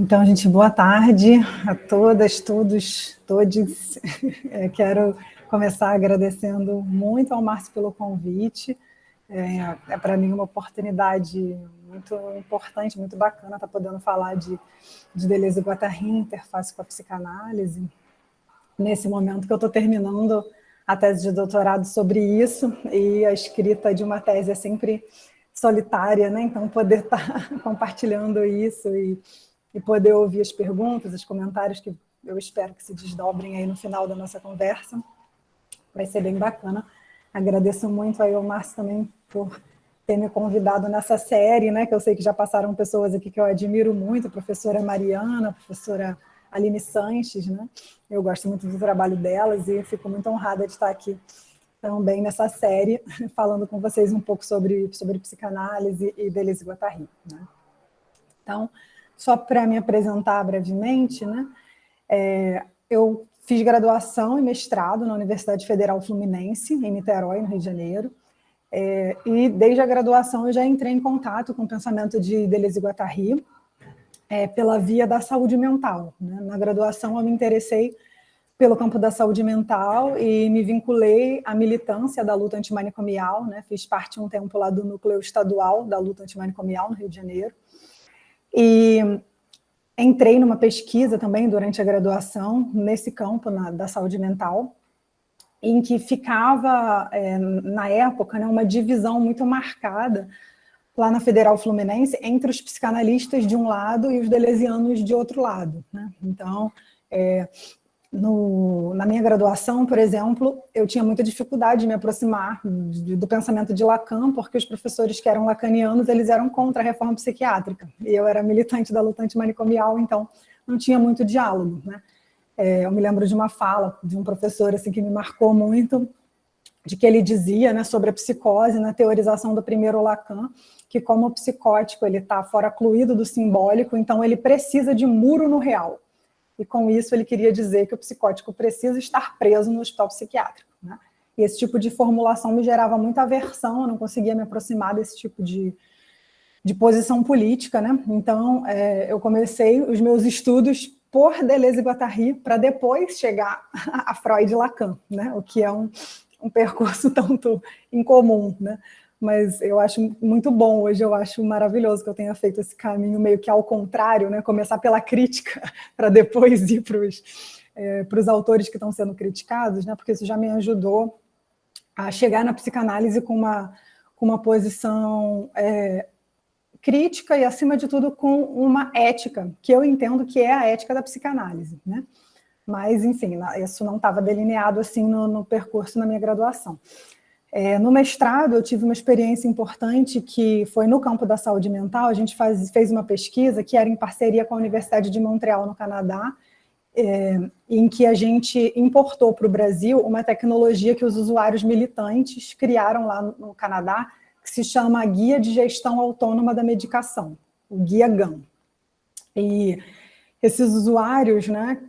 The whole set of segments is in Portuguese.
Então, gente, boa tarde a todas, todos, todes. Quero começar agradecendo muito ao Márcio pelo convite. É para mim uma oportunidade muito importante, muito bacana estar podendo falar de Deleuze e Guattari, interface com a psicanálise, nesse momento que eu estou terminando a tese de doutorado sobre isso, e a escrita de uma tese é sempre solitária, né? Então poder estar compartilhando isso e poder ouvir as perguntas, os comentários que eu espero que se desdobrem aí no final da nossa conversa, vai ser bem bacana. Agradeço muito aí ao Márcio também por ter me convidado nessa série, né, que eu sei que já passaram pessoas aqui que eu admiro muito, a professora Mariana, a professora Aline Sanches, né? Eu gosto muito do trabalho delas e fico muito honrada de estar aqui também nessa série, falando com vocês um pouco sobre psicanálise e Deleuze e Guattari, né? Então, só para me apresentar brevemente, né? Eu fiz graduação e mestrado na Universidade Federal Fluminense, em Niterói, no Rio de Janeiro, e desde a graduação eu já entrei em contato com o pensamento de Deleuze e Guattari pela via da saúde mental, né? Na graduação eu me interessei pelo campo da saúde mental e me vinculei à militância da luta antimanicomial, né? Fiz parte um tempo lá do núcleo estadual da luta antimanicomial no Rio de Janeiro. E entrei numa pesquisa também durante a graduação, nesse campo da saúde mental, em que ficava, na época, né, uma divisão muito marcada lá na Federal Fluminense entre os psicanalistas de um lado e os deleuzianos de outro lado, né? Então, na minha graduação, por exemplo, eu tinha muita dificuldade de me aproximar do pensamento de Lacan, porque os professores que eram lacanianos, eles eram contra a reforma psiquiátrica, e eu era militante da luta antimanicomial, então não tinha muito diálogo, né? Eu me lembro de uma fala de um professor assim, que me marcou muito, de que ele dizia, né, sobre a psicose, na teorização do primeiro Lacan, que como o psicótico ele está fora cluído do simbólico, então ele precisa de muro no real. E com isso ele queria dizer que o psicótico precisa estar preso no hospital psiquiátrico, né? E esse tipo de formulação me gerava muita aversão, eu não conseguia me aproximar desse tipo de posição política, né? Então eu comecei os meus estudos por Deleuze e Guattari para depois chegar a Freud e Lacan, né? O que é um percurso tanto incomum, né? Mas eu acho muito bom, hoje eu acho maravilhoso que eu tenha feito esse caminho meio que ao contrário, né? Começar pela crítica para depois ir para os autores que estão sendo criticados, né? Porque isso já me ajudou a chegar na psicanálise com uma posição crítica e, acima de tudo, com uma ética, que eu entendo que é a ética da psicanálise, né? Mas, enfim, isso não estava delineado assim no percurso na minha graduação. No mestrado, eu tive uma experiência importante que foi no campo da saúde mental. A gente fez uma pesquisa que era em parceria com a Universidade de Montreal, no Canadá, em que a gente importou para o Brasil uma tecnologia que os usuários militantes criaram lá no Canadá, que se chama Guia de Gestão Autônoma da Medicação, o Guia GAM. E esses usuários, né,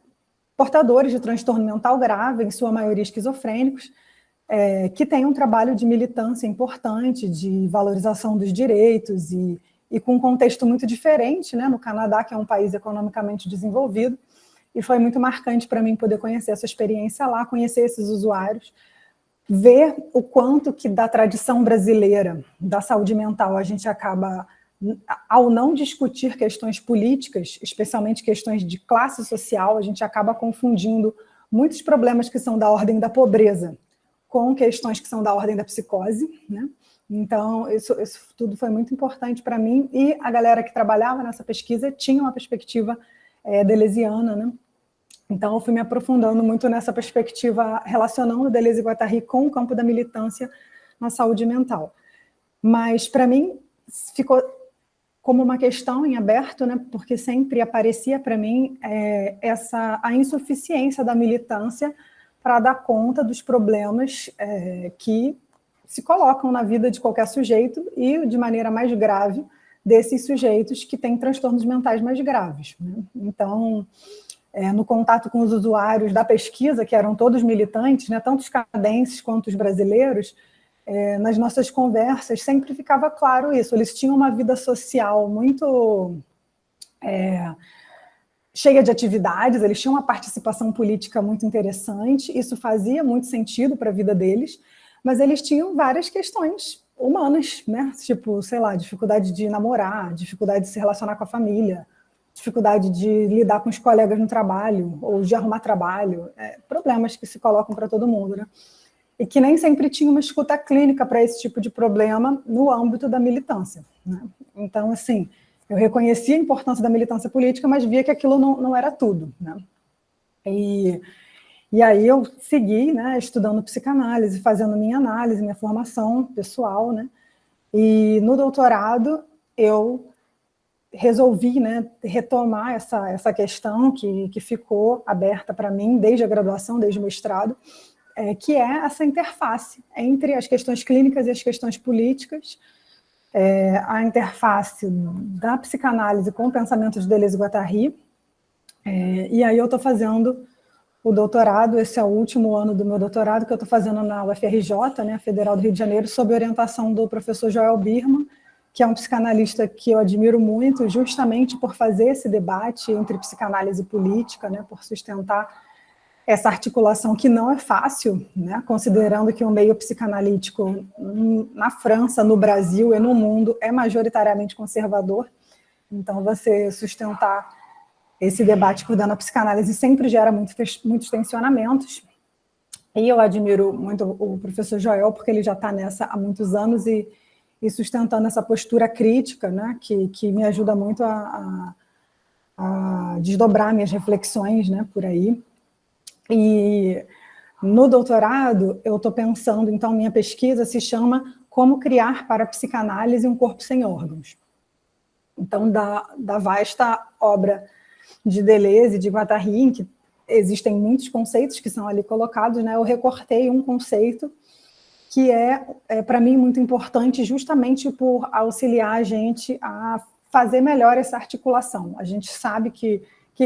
portadores de transtorno mental grave, em sua maioria esquizofrênicos, que têm um trabalho de militância importante, de valorização dos direitos e com um contexto muito diferente, né, no Canadá, que é um país economicamente desenvolvido, e foi muito marcante para mim poder conhecer essa experiência lá, conhecer esses usuários, ver o quanto que da tradição brasileira da saúde mental a gente acaba, ao não discutir questões políticas, especialmente questões de classe social, a gente acaba confundindo muitos problemas que são da ordem da pobreza com questões que são da ordem da psicose, né? Então, isso tudo foi muito importante para mim, e a galera que trabalhava nessa pesquisa tinha uma perspectiva deleuziana, né? Então, eu fui me aprofundando muito nessa perspectiva, relacionando Deleuze e Guattari com o campo da militância na saúde mental. Mas, para mim, ficou como uma questão em aberto, né, porque sempre aparecia para mim a insuficiência da militância para dar conta dos problemas que se colocam na vida de qualquer sujeito e, de maneira mais grave, desses sujeitos que têm transtornos mentais mais graves, né? Então, no contato com os usuários da pesquisa, que eram todos militantes, né, tanto os canadenses quanto os brasileiros, nas nossas conversas sempre ficava claro isso, eles tinham uma vida social muito cheia de atividades, eles tinham uma participação política muito interessante, isso fazia muito sentido para a vida deles, mas eles tinham várias questões humanas, né? Tipo, sei lá, dificuldade de namorar, dificuldade de se relacionar com a família, dificuldade de lidar com os colegas no trabalho, ou de arrumar trabalho, problemas que se colocam para todo mundo, né? E que nem sempre tinha uma escuta clínica para esse tipo de problema no âmbito da militância, né? Então, assim, eu reconhecia a importância da militância política, mas via que aquilo não era tudo, né? E aí eu segui, né, estudando psicanálise, fazendo minha análise, minha formação pessoal, né? E no doutorado eu resolvi, né, retomar essa questão que ficou aberta para mim desde a graduação, desde o mestrado, que é essa interface entre as questões clínicas e as questões políticas, a interface da psicanálise com o pensamento de Deleuze e Guattari. E aí eu estou fazendo o doutorado, esse é o último ano do meu doutorado, que eu estou fazendo na UFRJ, né, Federal do Rio de Janeiro, sob orientação do professor Joel Birman, que é um psicanalista que eu admiro muito, justamente por fazer esse debate entre psicanálise e política, né, por sustentar essa articulação que não é fácil, né, considerando que o meio psicanalítico na França, no Brasil e no mundo é majoritariamente conservador. Então, você sustentar esse debate coordenando a psicanálise sempre gera muitos tensionamentos. E eu admiro muito o professor Joel, porque ele já está nessa há muitos anos e sustentando essa postura crítica, né, que me ajuda muito a desdobrar minhas reflexões, né, por aí. E no doutorado, eu estou pensando, então, minha pesquisa se chama Como Criar para a Psicanálise um Corpo Sem Órgãos. Então, da vasta obra de Deleuze e de Guattari, em que existem muitos conceitos que são ali colocados, né, eu recortei um conceito que para mim, muito importante, justamente por auxiliar a gente a fazer melhor essa articulação. A gente sabe que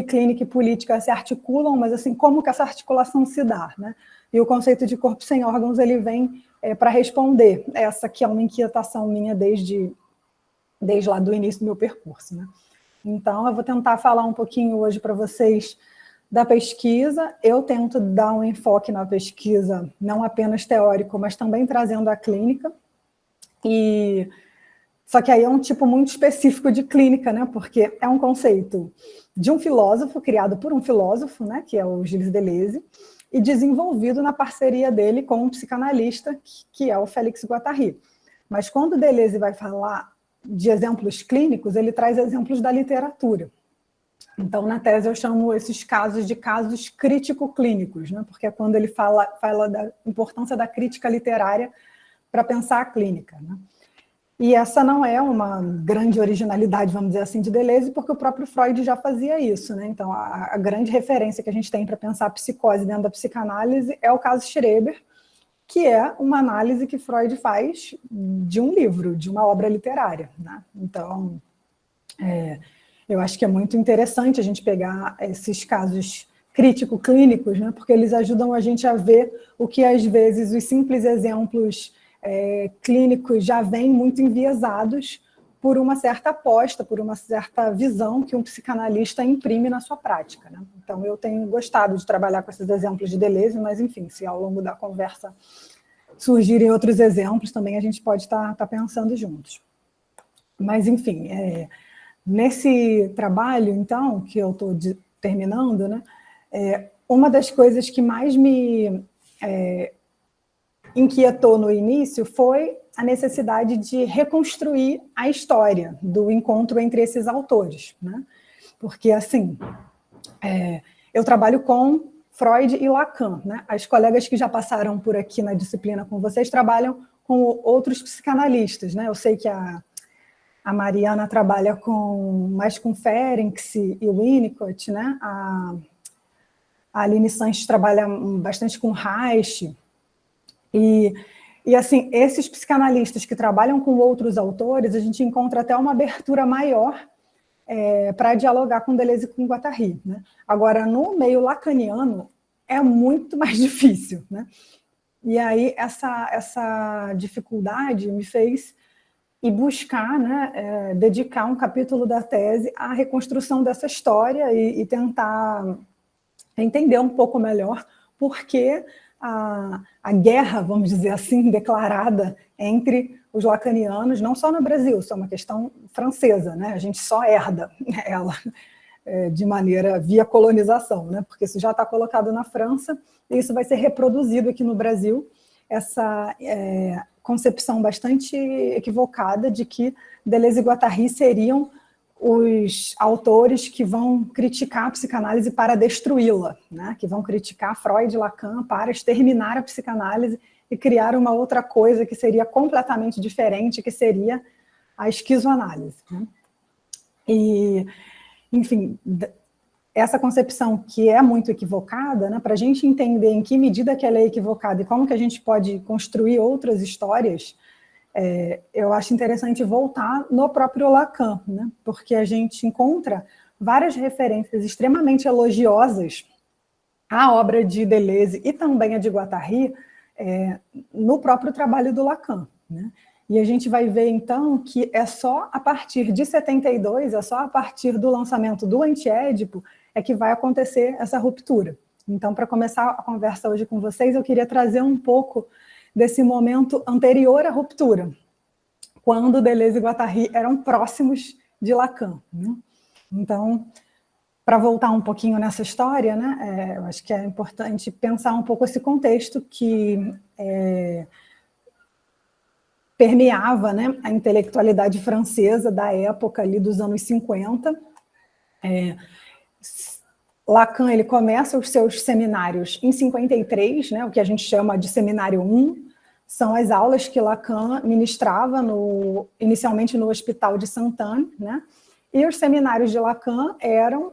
clínica e política se articulam, mas assim, como que essa articulação se dá, né? E o conceito de corpo sem órgãos, ele vem para responder essa que é uma inquietação minha desde lá do início do meu percurso, né? Então, eu vou tentar falar um pouquinho hoje para vocês da pesquisa. Eu tento dar um enfoque na pesquisa, não apenas teórico, mas também trazendo a clínica. Só que aí é um tipo muito específico de clínica, né? Porque é um conceito de um filósofo, criado por um filósofo, né? Que é o Gilles Deleuze, e desenvolvido na parceria dele com um psicanalista, que é o Félix Guattari. Mas quando Deleuze vai falar de exemplos clínicos, ele traz exemplos da literatura. Então, na tese, eu chamo esses casos de casos crítico-clínicos, né? Porque é quando ele fala da importância da crítica literária para pensar a clínica, né? E essa não é uma grande originalidade, vamos dizer assim, de Deleuze, porque o próprio Freud já fazia isso, né? Então, a grande referência que a gente tem para pensar a psicose dentro da psicanálise é o caso Schreber, que é uma análise que Freud faz de um livro, de uma obra literária, né? Então, eu acho que é muito interessante a gente pegar esses casos crítico-clínicos, né? Porque eles ajudam a gente a ver o que, às vezes, os simples exemplos clínicos já vêm muito enviesados por uma certa aposta, por uma certa visão que um psicanalista imprime na sua prática, né? Então, eu tenho gostado de trabalhar com esses exemplos de Deleuze, mas, enfim, se ao longo da conversa surgirem outros exemplos, também a gente pode estar pensando juntos. Mas, enfim, nesse trabalho, então, que eu estou terminando, né, uma das coisas que mais me inquietou no início foi a necessidade de reconstruir a história do encontro entre esses autores, né? Porque, assim, eu trabalho com Freud e Lacan, né? As colegas que já passaram por aqui na disciplina com vocês trabalham com outros psicanalistas, né? Eu sei que a Mariana trabalha mais com Ferenczi e Winnicott, né? A Aline Sanches trabalha bastante com Reich. E assim, esses psicanalistas que trabalham com outros autores, a gente encontra até uma abertura maior para dialogar com Deleuze e com Guattari, né? Agora, no meio lacaniano, é muito mais difícil, né? E aí, essa dificuldade me fez e buscar, né, dedicar um capítulo da tese à reconstrução dessa história e tentar entender um pouco melhor por que a guerra, vamos dizer assim, declarada entre os lacanianos, não só no Brasil, isso é uma questão francesa, né? A gente só herda ela de maneira via colonização, né? Porque isso já está colocado na França e isso vai ser reproduzido aqui no Brasil, essa concepção bastante equivocada de que Deleuze e Guattari seriam os autores que vão criticar a psicanálise para destruí-la, né? Que vão criticar Freud e Lacan para exterminar a psicanálise e criar uma outra coisa que seria completamente diferente, que seria a esquizoanálise, né? E, enfim, essa concepção que é muito equivocada, né, para a gente entender em que medida que ela é equivocada e como que a gente pode construir outras histórias, eu acho interessante voltar no próprio Lacan, né, porque a gente encontra várias referências extremamente elogiosas à obra de Deleuze e também a de Guattari no próprio trabalho do Lacan, né? E a gente vai ver, então, que é só a partir de 72, é só a partir do lançamento do Antiédipo, é que vai acontecer essa ruptura. Então, para começar a conversa hoje com vocês, eu queria trazer um pouco desse momento anterior à ruptura, quando Deleuze e Guattari eram próximos de Lacan, né? Então, para voltar um pouquinho nessa história, né, eu acho que é importante pensar um pouco esse contexto que permeava, né, a intelectualidade francesa da época ali dos anos 50. Lacan ele começa os seus seminários em 53, né, o que a gente chama de seminário 1, são as aulas que Lacan ministrava inicialmente no Hospital de Sainte-Anne, né, e os seminários de Lacan eram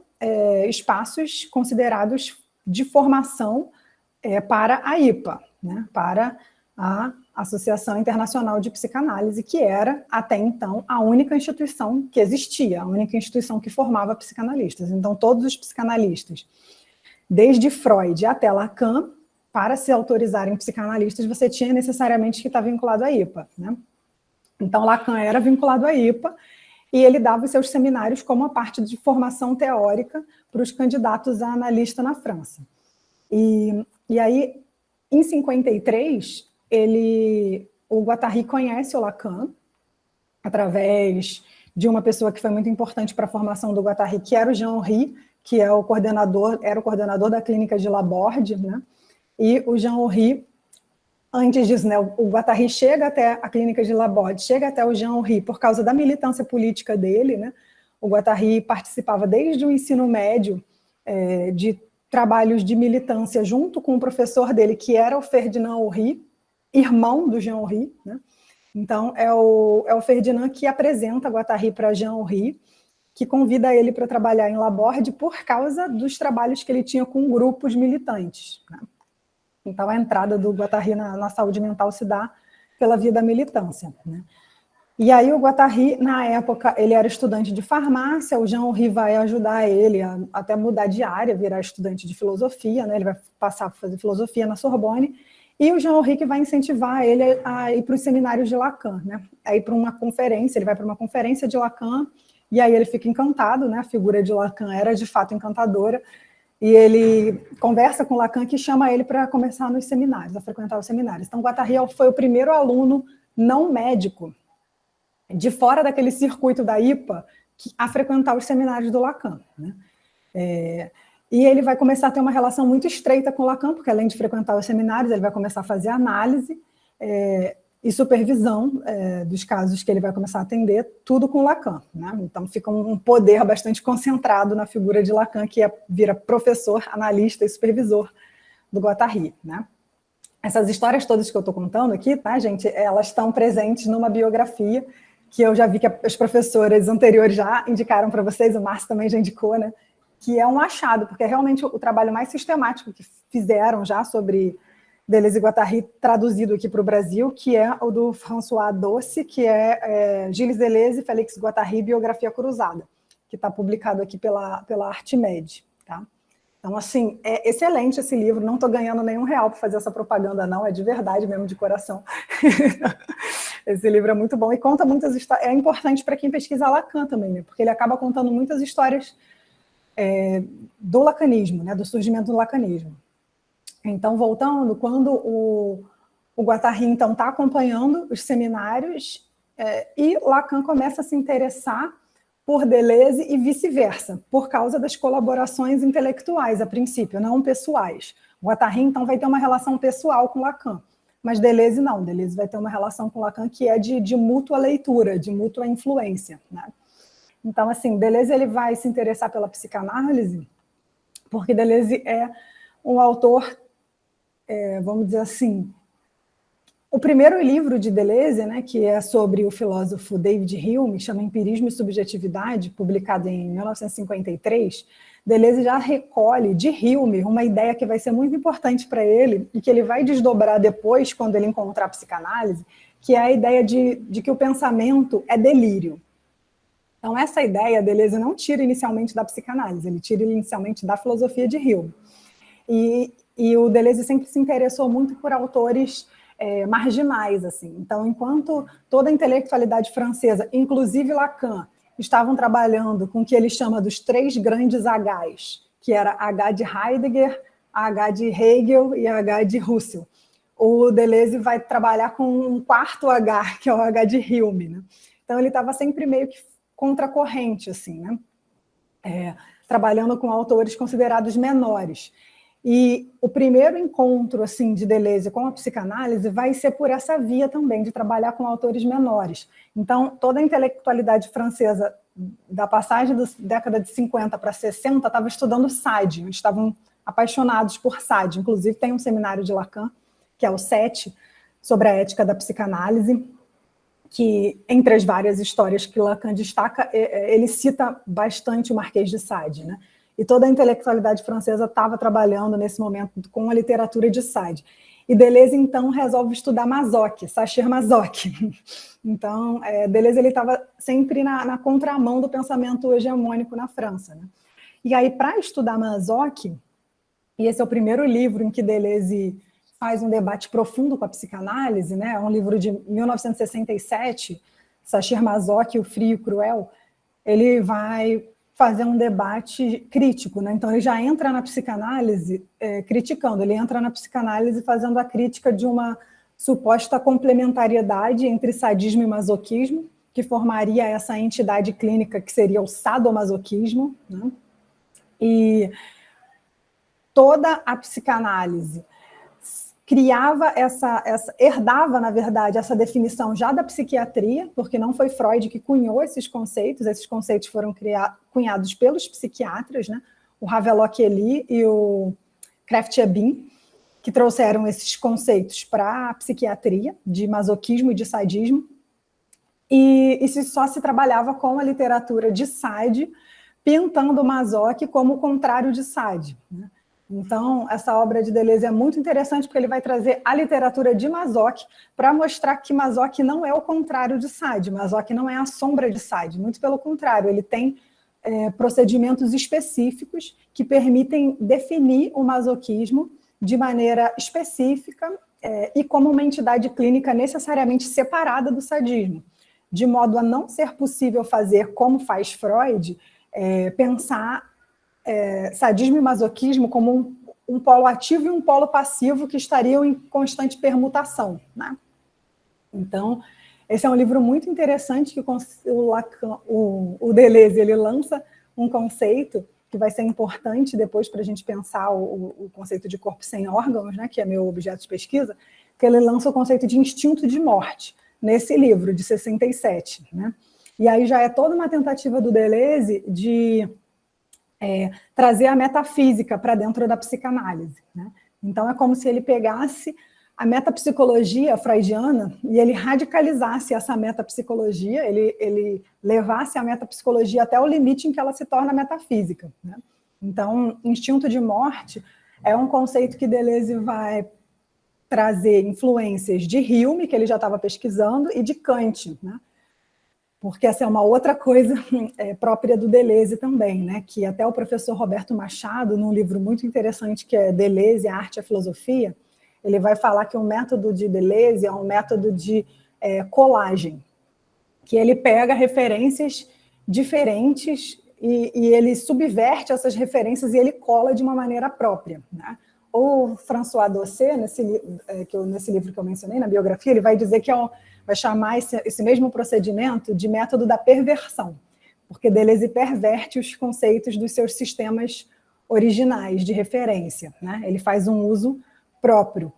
espaços considerados de formação para a IPA, né, para a Associação Internacional de Psicanálise, que era, até então, a única instituição que existia, a única instituição que formava psicanalistas. Então, todos os psicanalistas, desde Freud até Lacan, para se autorizarem psicanalistas, você tinha necessariamente que estar vinculado à IPA, né? Então, Lacan era vinculado à IPA e ele dava os seus seminários como a parte de formação teórica para os candidatos a analista na França. E aí, em 53, o Guattari conhece o Lacan através de uma pessoa que foi muito importante para a formação do Guattari, que era o Jean-Henri, que era o coordenador da clínica de Laborde, né? E o Jean-Henri, antes disso, né, o Guattari chega até a clínica de Laborde, chega até o Jean-Henri por causa da militância política dele, né? O Guattari participava desde o ensino médio de trabalhos de militância junto com o professor dele, que era o Ferdinand Henry, irmão do Jean Henry, né? Então, é o Ferdinand que apresenta Guattari para Jean Henry, que convida ele para trabalhar em Laborde por causa dos trabalhos que ele tinha com grupos militantes, né? Então, a entrada do Guattari na saúde mental se dá pela via da militância, né? E aí o Guattari, na época, ele era estudante de farmácia, o Jean Henry vai ajudar ele a até mudar de área, virar estudante de filosofia, né? Ele vai passar a fazer filosofia na Sorbonne, e o Jean Henry que vai incentivar ele a ir para os seminários de Lacan, né? A ir para uma conferência, ele vai para uma conferência de Lacan, e aí ele fica encantado, né? A figura de Lacan era de fato encantadora, e ele conversa com Lacan, que chama ele para começar nos seminários, a frequentar os seminários. Então, Guattari foi o primeiro aluno não médico de fora daquele circuito da IPA a frequentar os seminários do Lacan, né? E ele vai começar a ter uma relação muito estreita com o Lacan, porque além de frequentar os seminários, ele vai começar a fazer análise e supervisão dos casos que ele vai começar a atender, tudo com Lacan, né? Então fica um poder bastante concentrado na figura de Lacan, que vira professor, analista e supervisor do Guattari, né? Essas histórias todas que eu estou contando aqui, tá, gente, elas estão presentes numa biografia que eu já vi que as professoras anteriores já indicaram para vocês, o Márcio também já indicou, né? Que é um achado, porque é realmente o trabalho mais sistemático que fizeram já sobre Deleuze e Guattari, traduzido aqui para o Brasil, que é o do François Doce, que é Gilles Deleuze e Félix Guattari, Biografia Cruzada, que está publicado aqui pela Artimed, tá? Então, assim, é excelente esse livro, não estou ganhando nenhum real para fazer essa propaganda, não, é de verdade mesmo, de coração. Esse livro é muito bom e conta muitas histórias, é importante para quem pesquisa Lacan também, né? Porque ele acaba contando muitas histórias do lacanismo, né? Do surgimento do lacanismo. Então, voltando, quando o Guattari, então, está acompanhando os seminários e Lacan começa a se interessar por Deleuze e vice-versa, por causa das colaborações intelectuais, a princípio, não pessoais. O Guattari, então, vai ter uma relação pessoal com Lacan, mas Deleuze não. Deleuze vai ter uma relação com Lacan que é de mútua leitura, de mútua influência, né? Então, assim, Deleuze ele vai se interessar pela psicanálise porque Deleuze é um autor, vamos dizer assim, o primeiro livro de Deleuze, né, que é sobre o filósofo David Hume, chama Empirismo e Subjetividade, publicado em 1953, Deleuze já recolhe de Hume uma ideia que vai ser muito importante para ele e que ele vai desdobrar depois, quando ele encontrar a psicanálise, que é a ideia de que o pensamento é delírio. Então, essa ideia Deleuze não tira inicialmente da psicanálise, ele tira inicialmente da filosofia de Hume. E o Deleuze sempre se interessou muito por autores marginais, assim. Então, enquanto toda a intelectualidade francesa, inclusive Lacan, estavam trabalhando com o que ele chama dos 3 grandes Hs, que era H de Heidegger, H de Hegel e H de Husserl. O Deleuze vai trabalhar com um 4º H, que é o H de Hume, né? Então, ele estava sempre meio que contracorrente, assim, né? Trabalhando com autores considerados menores. E o primeiro encontro assim, de Deleuze com a psicanálise vai ser por essa via também, de trabalhar com autores menores. Então, toda a intelectualidade francesa da passagem da década de 50 para 60 estava estudando Sade, eles estavam apaixonados por Sade. Inclusive, tem um seminário de Lacan, que é o 7, sobre a ética da psicanálise, que, entre as várias histórias que Lacan destaca, ele cita bastante o Marquês de Sade, né? E toda a intelectualidade francesa estava trabalhando nesse momento com a literatura de Sade. E Deleuze, então, resolve estudar Mazoc, Sachir Mazoc. Então, Deleuze estava sempre na contramão do pensamento hegemônico na França, né? E aí, para estudar Mazoc, e esse é o primeiro livro em que Deleuze faz um debate profundo com a psicanálise, né? É um livro de 1967, Sachir Mazoc, O Frio e o Cruel. Ele vai fazer um debate crítico, né? Então ele já entra na psicanálise criticando, ele entra na psicanálise fazendo a crítica de uma suposta complementariedade entre sadismo e masoquismo, que formaria essa entidade clínica que seria o sadomasoquismo, né? E toda a psicanálise criava herdava, na verdade, essa definição já da psiquiatria, porque não foi Freud que cunhou esses conceitos foram cunhados pelos psiquiatras, né? O Havelock-Ellis e o Krafft-Ebing, que trouxeram esses conceitos para a psiquiatria, de masoquismo e de sadismo, e só se trabalhava com a literatura de Sade, pintando o Mazoc como o contrário de Sade, né? Então, essa obra de Deleuze é muito interessante porque ele vai trazer a literatura de Mazoc para mostrar que Mazoc não é o contrário de Sade, Mazoc não é a sombra de Sade, muito pelo contrário, ele tem procedimentos específicos que permitem definir o masoquismo de maneira específica e como uma entidade clínica necessariamente separada do sadismo, de modo a não ser possível fazer, como faz Freud, pensar sadismo e masoquismo como um polo ativo e um polo passivo que estariam em constante permutação, né? Então, esse é um livro muito interessante que o Deleuze ele lança um conceito que vai ser importante depois para a gente pensar o conceito de corpo sem órgãos, né, que é meu objeto de pesquisa, que ele lança o conceito de instinto de morte nesse livro de 67, né? E aí já é toda uma tentativa do Deleuze de trazer a metafísica para dentro da psicanálise, né? Então é como se ele pegasse a metapsicologia freudiana e ele radicalizasse essa metapsicologia, ele levasse a metapsicologia até o limite em que ela se torna metafísica, né? Então, instinto de morte é um conceito que Deleuze vai trazer influências de Hume, que ele já estava pesquisando, e de Kant, né? porque essa é uma outra coisa própria do Deleuze também, né? Que até o professor Roberto Machado, num livro muito interessante que é Deleuze, a Arte e a Filosofia, ele vai falar que o método de Deleuze é um método de colagem, que ele pega referências diferentes e ele subverte essas referências e ele cola de uma maneira própria, né? O François Dosset, nesse livro que eu mencionei, na biografia, ele vai dizer que vai chamar esse mesmo procedimento de método da perversão, porque Deleuze perverte os conceitos dos seus sistemas originais de referência, né? Ele faz um uso próprio.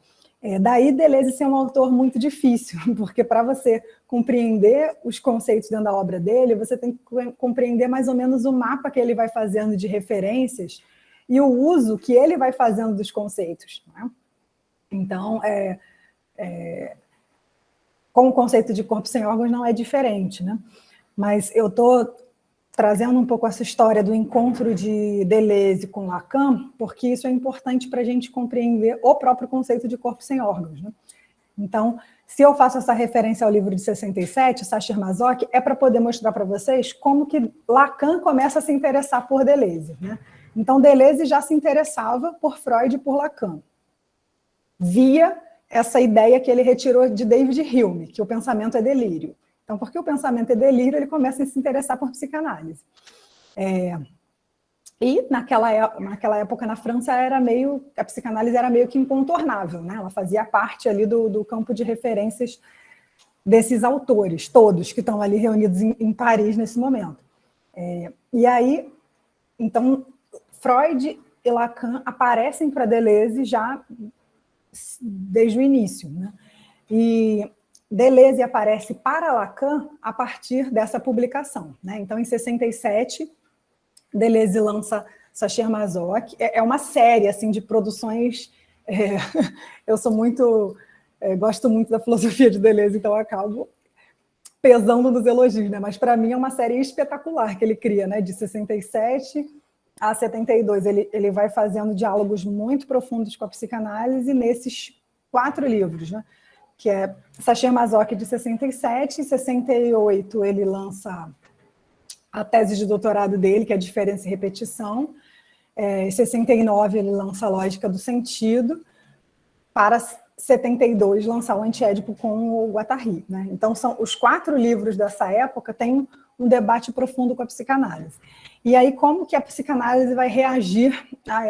Daí Deleuze ser um autor muito difícil, porque para você compreender os conceitos dentro da obra dele, você tem que compreender mais ou menos o mapa que ele vai fazendo de referências e o uso que ele vai fazendo dos conceitos, né? Então, com o conceito de corpo sem órgãos não é diferente, né? Mas eu estou trazendo um pouco essa história do encontro de Deleuze com Lacan, porque isso é importante para a gente compreender o próprio conceito de corpo sem órgãos, né? Então, se eu faço essa referência ao livro de 67, Sacher-Masoch, é para poder mostrar para vocês como que Lacan começa a se interessar por Deleuze, né? Então, Deleuze já se interessava por Freud e por Lacan, via essa ideia que ele retirou de David Hume, que o pensamento é delírio. Então, porque o pensamento é delírio, ele começa a se interessar por psicanálise. E naquela época na França a psicanálise era meio que incontornável, né? Ela fazia parte ali do campo de referências desses autores, todos que estão ali reunidos em Paris nesse momento. E aí, então, Freud e Lacan aparecem para Deleuze já desde o início, né? E Deleuze aparece para Lacan a partir dessa publicação, né? Então, em 67, Deleuze lança Sacher-Masoch. É uma série assim, de produções. Eu sou gosto muito da filosofia de Deleuze, então eu acabo pesando nos elogios, né? Mas para mim é uma série espetacular que ele cria, né? De 67 a 72. Ele vai fazendo diálogos muito profundos com a psicanálise nesses 4 livros, né? Que é Sacher-Masoch de 67, em 68 ele lança a tese de doutorado dele, que é Diferença e Repetição. Em 69 ele lança a Lógica do Sentido, para 72 lançar o Antiédipo com o Guattari, né? Então, são os 4 livros dessa época têm um debate profundo com a psicanálise. E aí, como que a psicanálise vai reagir a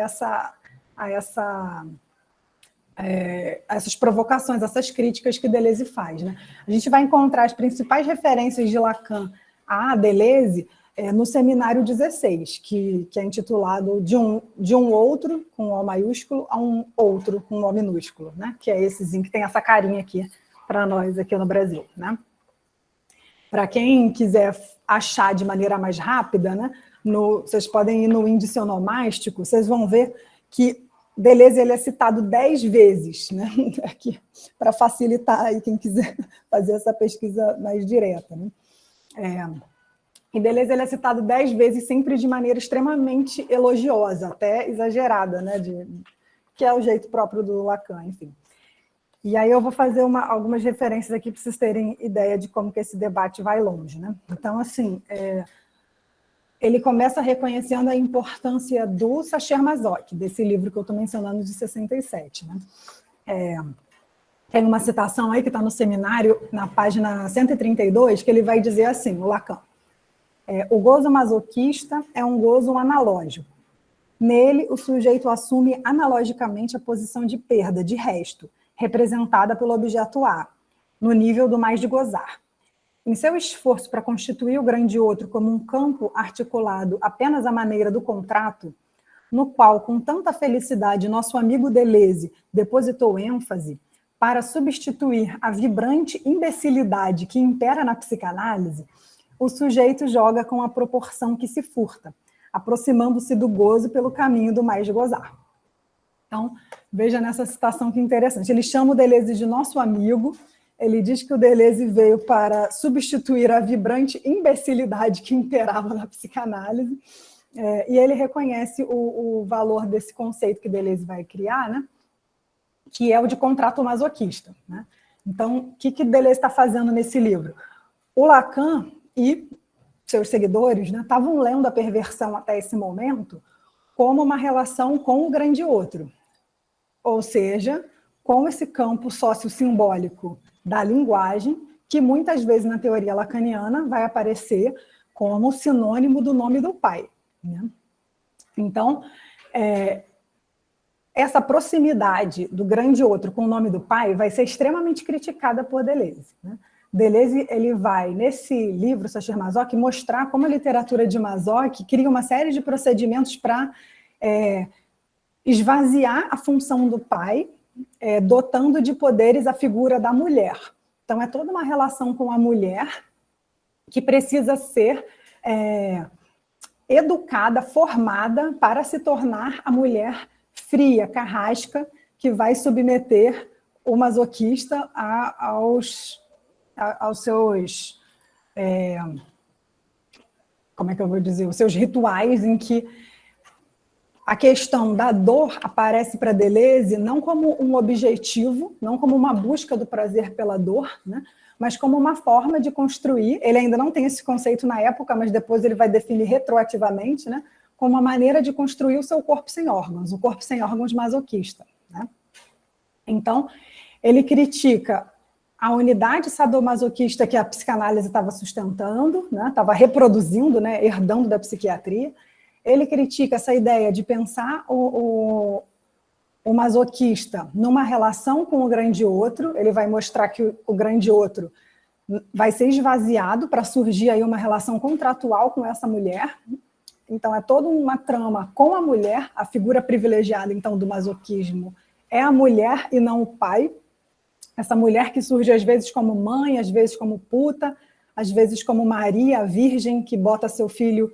essas provocações, essas críticas que Deleuze faz, né? A gente vai encontrar as principais referências de Lacan a Deleuze no Seminário 16, que é intitulado de um outro, com O maiúsculo, a um outro, com O minúsculo, né? Que é essezinho que tem essa carinha aqui para nós aqui no Brasil, né? Para quem quiser achar de maneira mais rápida, né? Vocês podem ir no índice onomástico, vocês vão ver que Deleuze ele é citado 10 vezes, né? Aqui, para facilitar aí quem quiser fazer essa pesquisa mais direta, né? E Deleuze ele é citado 10 vezes, sempre de maneira extremamente elogiosa, até exagerada, né? Que é o jeito próprio do Lacan, enfim. E aí eu vou fazer algumas referências aqui para vocês terem ideia de como que esse debate vai longe, né? Então, assim, ele começa reconhecendo a importância do Sacher-Masoch, desse livro que eu estou mencionando de 67, né? Tem uma citação aí que está no seminário, na página 132, que ele vai dizer assim, o Lacan: o gozo masoquista é um gozo analógico. Nele, o sujeito assume analogicamente a posição de perda, de resto, representada pelo objeto A, no nível do mais de gozar. Em seu esforço para constituir o grande outro como um campo articulado apenas à maneira do contrato, no qual, com tanta felicidade, nosso amigo Deleuze depositou ênfase para substituir a vibrante imbecilidade que impera na psicanálise, o sujeito joga com a proporção que se furta, aproximando-se do gozo pelo caminho do mais de gozar. Então, veja nessa citação que interessante. Ele chama o Deleuze de nosso amigo, ele diz que o Deleuze veio para substituir a vibrante imbecilidade que imperava na psicanálise, e ele reconhece o valor desse conceito que Deleuze vai criar, né? Que é o de contrato masoquista, né? Então, o que Deleuze está fazendo nesse livro? O Lacan e seus seguidores, né, estavam lendo a perversão até esse momento como uma relação com o grande outro, ou seja, com esse campo sociossimbólico da linguagem, que muitas vezes na teoria lacaniana vai aparecer como sinônimo do nome do pai, né? Então, essa proximidade do grande outro com o nome do pai vai ser extremamente criticada por Deleuze, né? Deleuze, ele vai, nesse livro, Sacher-Masoch, mostrar como a literatura de Masoch cria uma série de procedimentos para esvaziar a função do pai, dotando de poderes a figura da mulher. Então, é toda uma relação com a mulher que precisa ser educada, formada para se tornar a mulher fria, carrasca, que vai submeter o masoquista aos seus, como é que eu vou dizer, os seus rituais, em que a questão da dor aparece para Deleuze não como um objetivo, não como uma busca do prazer pela dor, né? Mas como uma forma de construir. Ele ainda não tem esse conceito na época, mas depois ele vai definir retroativamente, né? Como uma maneira de construir o seu corpo sem órgãos, o corpo sem órgãos masoquista, né? Então, ele critica a unidade sadomasoquista que a psicanálise estava sustentando, né? Estava reproduzindo, né? Herdando da psiquiatria. Ele critica essa ideia de pensar o masoquista numa relação com o grande outro. Ele vai mostrar que o grande outro vai ser esvaziado para surgir aí uma relação contratual com essa mulher. Então, é toda uma trama com a mulher. A figura privilegiada, então, do masoquismo é a mulher e não o pai. Essa mulher que surge às vezes como mãe, às vezes como puta, às vezes como Maria, a virgem, que bota seu filho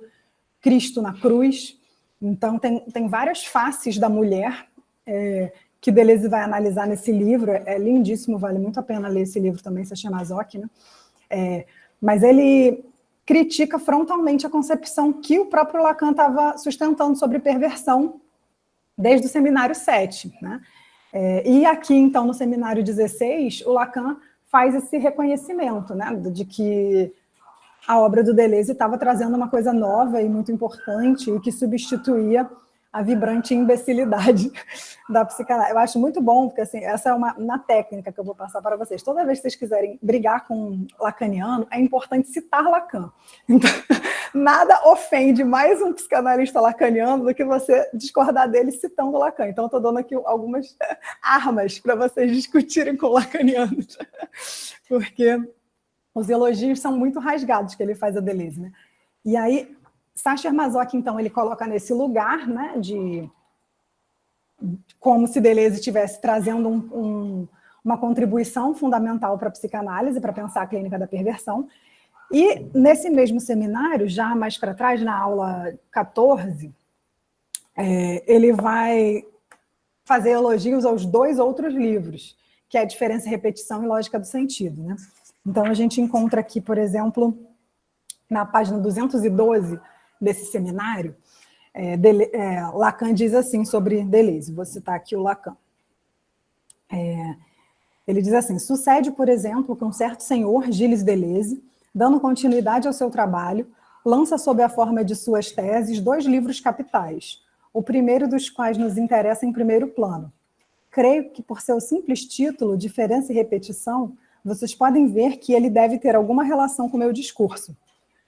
Cristo na cruz. Então, tem várias faces da mulher que Deleuze vai analisar nesse livro. É lindíssimo, vale muito a pena ler esse livro também, Sacher-Masoch, né? Mas ele critica frontalmente a concepção que o próprio Lacan estava sustentando sobre perversão desde o seminário 7, né? E aqui, então, no seminário 16, o Lacan faz esse reconhecimento, né, de que a obra do Deleuze estava trazendo uma coisa nova e muito importante e que substituía a vibrante imbecilidade da psicanálise. Eu acho muito bom, porque assim, essa é uma técnica que eu vou passar para vocês. Toda vez que vocês quiserem brigar com um lacaniano, é importante citar Lacan. Então, nada ofende mais um psicanalista lacaniano do que você discordar dele citando Lacan. Então, estou dando aqui algumas armas para vocês discutirem com lacanianos. Porque os elogios são muito rasgados que ele faz a Deleuze, né? E aí, Sacher-Masoch, então, ele coloca nesse lugar, né, de como se Deleuze estivesse trazendo uma contribuição fundamental para a psicanálise, para pensar a clínica da perversão. E nesse mesmo seminário, já mais para trás, na aula 14, ele vai fazer elogios aos 2 outros livros, que é a Diferença, Repetição e Lógica do Sentido, né? Então, a gente encontra aqui, por exemplo, na página 212 desse seminário, Lacan diz assim sobre Deleuze, vou citar aqui o Lacan. Ele diz assim: sucede, por exemplo, que um certo senhor, Gilles Deleuze, dando continuidade ao seu trabalho, lança sob a forma de suas teses 2 livros capitais, o primeiro dos quais nos interessa em primeiro plano. Creio que, por seu simples título, Diferença e Repetição, vocês podem ver que ele deve ter alguma relação com o meu discurso,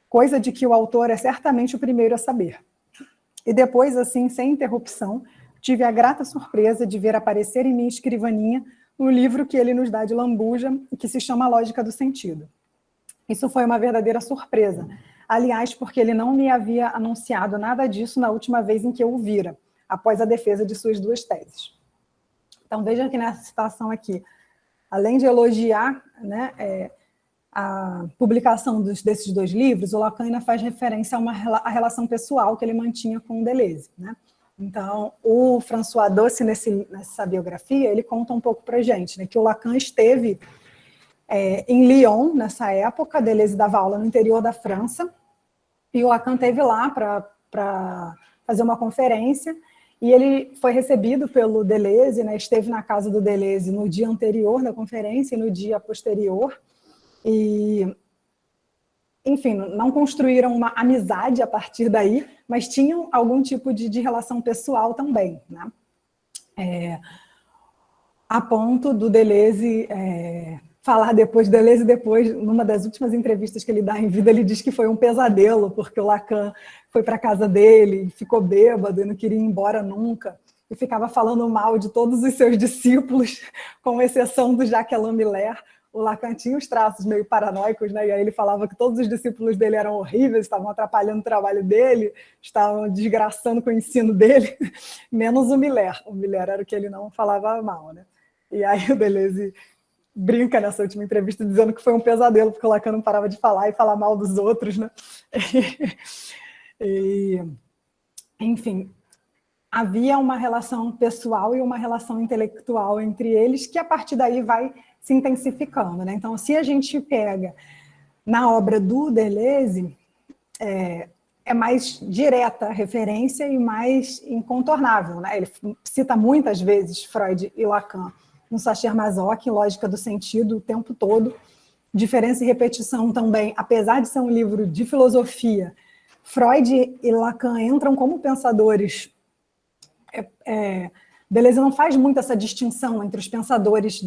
coisa de que o autor é certamente o primeiro a saber. E depois, assim, sem interrupção, tive a grata surpresa de ver aparecer em minha escrivaninha um livro que ele nos dá de lambuja, que se chama Lógica do Sentido. Isso foi uma verdadeira surpresa. Aliás, porque ele não me havia anunciado nada disso na última vez em que eu o vira, após a defesa de suas 2 teses. Então, veja que nessa citação aqui, além de elogiar, né, a publicação desses 2 livros, o Lacan ainda faz referência à relação pessoal que ele mantinha com o Deleuze, né? Então, o François Doce, nessa biografia, ele conta um pouco para a gente, né, que o Lacan esteve em Lyon, nessa época. Deleuze dava aula no interior da França, e o Lacan esteve lá para fazer uma conferência, e ele foi recebido pelo Deleuze, né, esteve na casa do Deleuze no dia anterior da conferência e no dia posterior, e enfim, não construíram uma amizade a partir daí, mas tinham algum tipo de relação pessoal também, né? A ponto do Deleuze falar depois, numa das últimas entrevistas que ele dá em vida, ele diz que foi um pesadelo, porque o Lacan foi para a casa dele, ficou bêbado e não queria ir embora nunca, e ficava falando mal de todos os seus discípulos, com exceção do Jacques Alain Miller. O Lacan tinha os traços meio paranoicos, né? E aí ele falava que todos os discípulos dele eram horríveis, estavam atrapalhando o trabalho dele, estavam desgraçando com o ensino dele, menos o Miller. O Miller era o que ele não falava mal, né? E aí o Deleuze brinca nessa última entrevista dizendo que foi um pesadelo, porque o Lacan não parava de falar e falar mal dos outros, né? Enfim, havia uma relação pessoal e uma relação intelectual entre eles, que a partir daí vai se intensificando, né? Então, se a gente pega na obra do Deleuze, é mais direta a referência e mais incontornável, né? Ele cita muitas vezes Freud e Lacan no Sacher-Masoch, em Lógica do Sentido, o tempo todo. Diferença e Repetição também, apesar de ser um livro de filosofia, Freud e Lacan entram como pensadores. Deleuze não faz muito essa distinção entre os pensadores,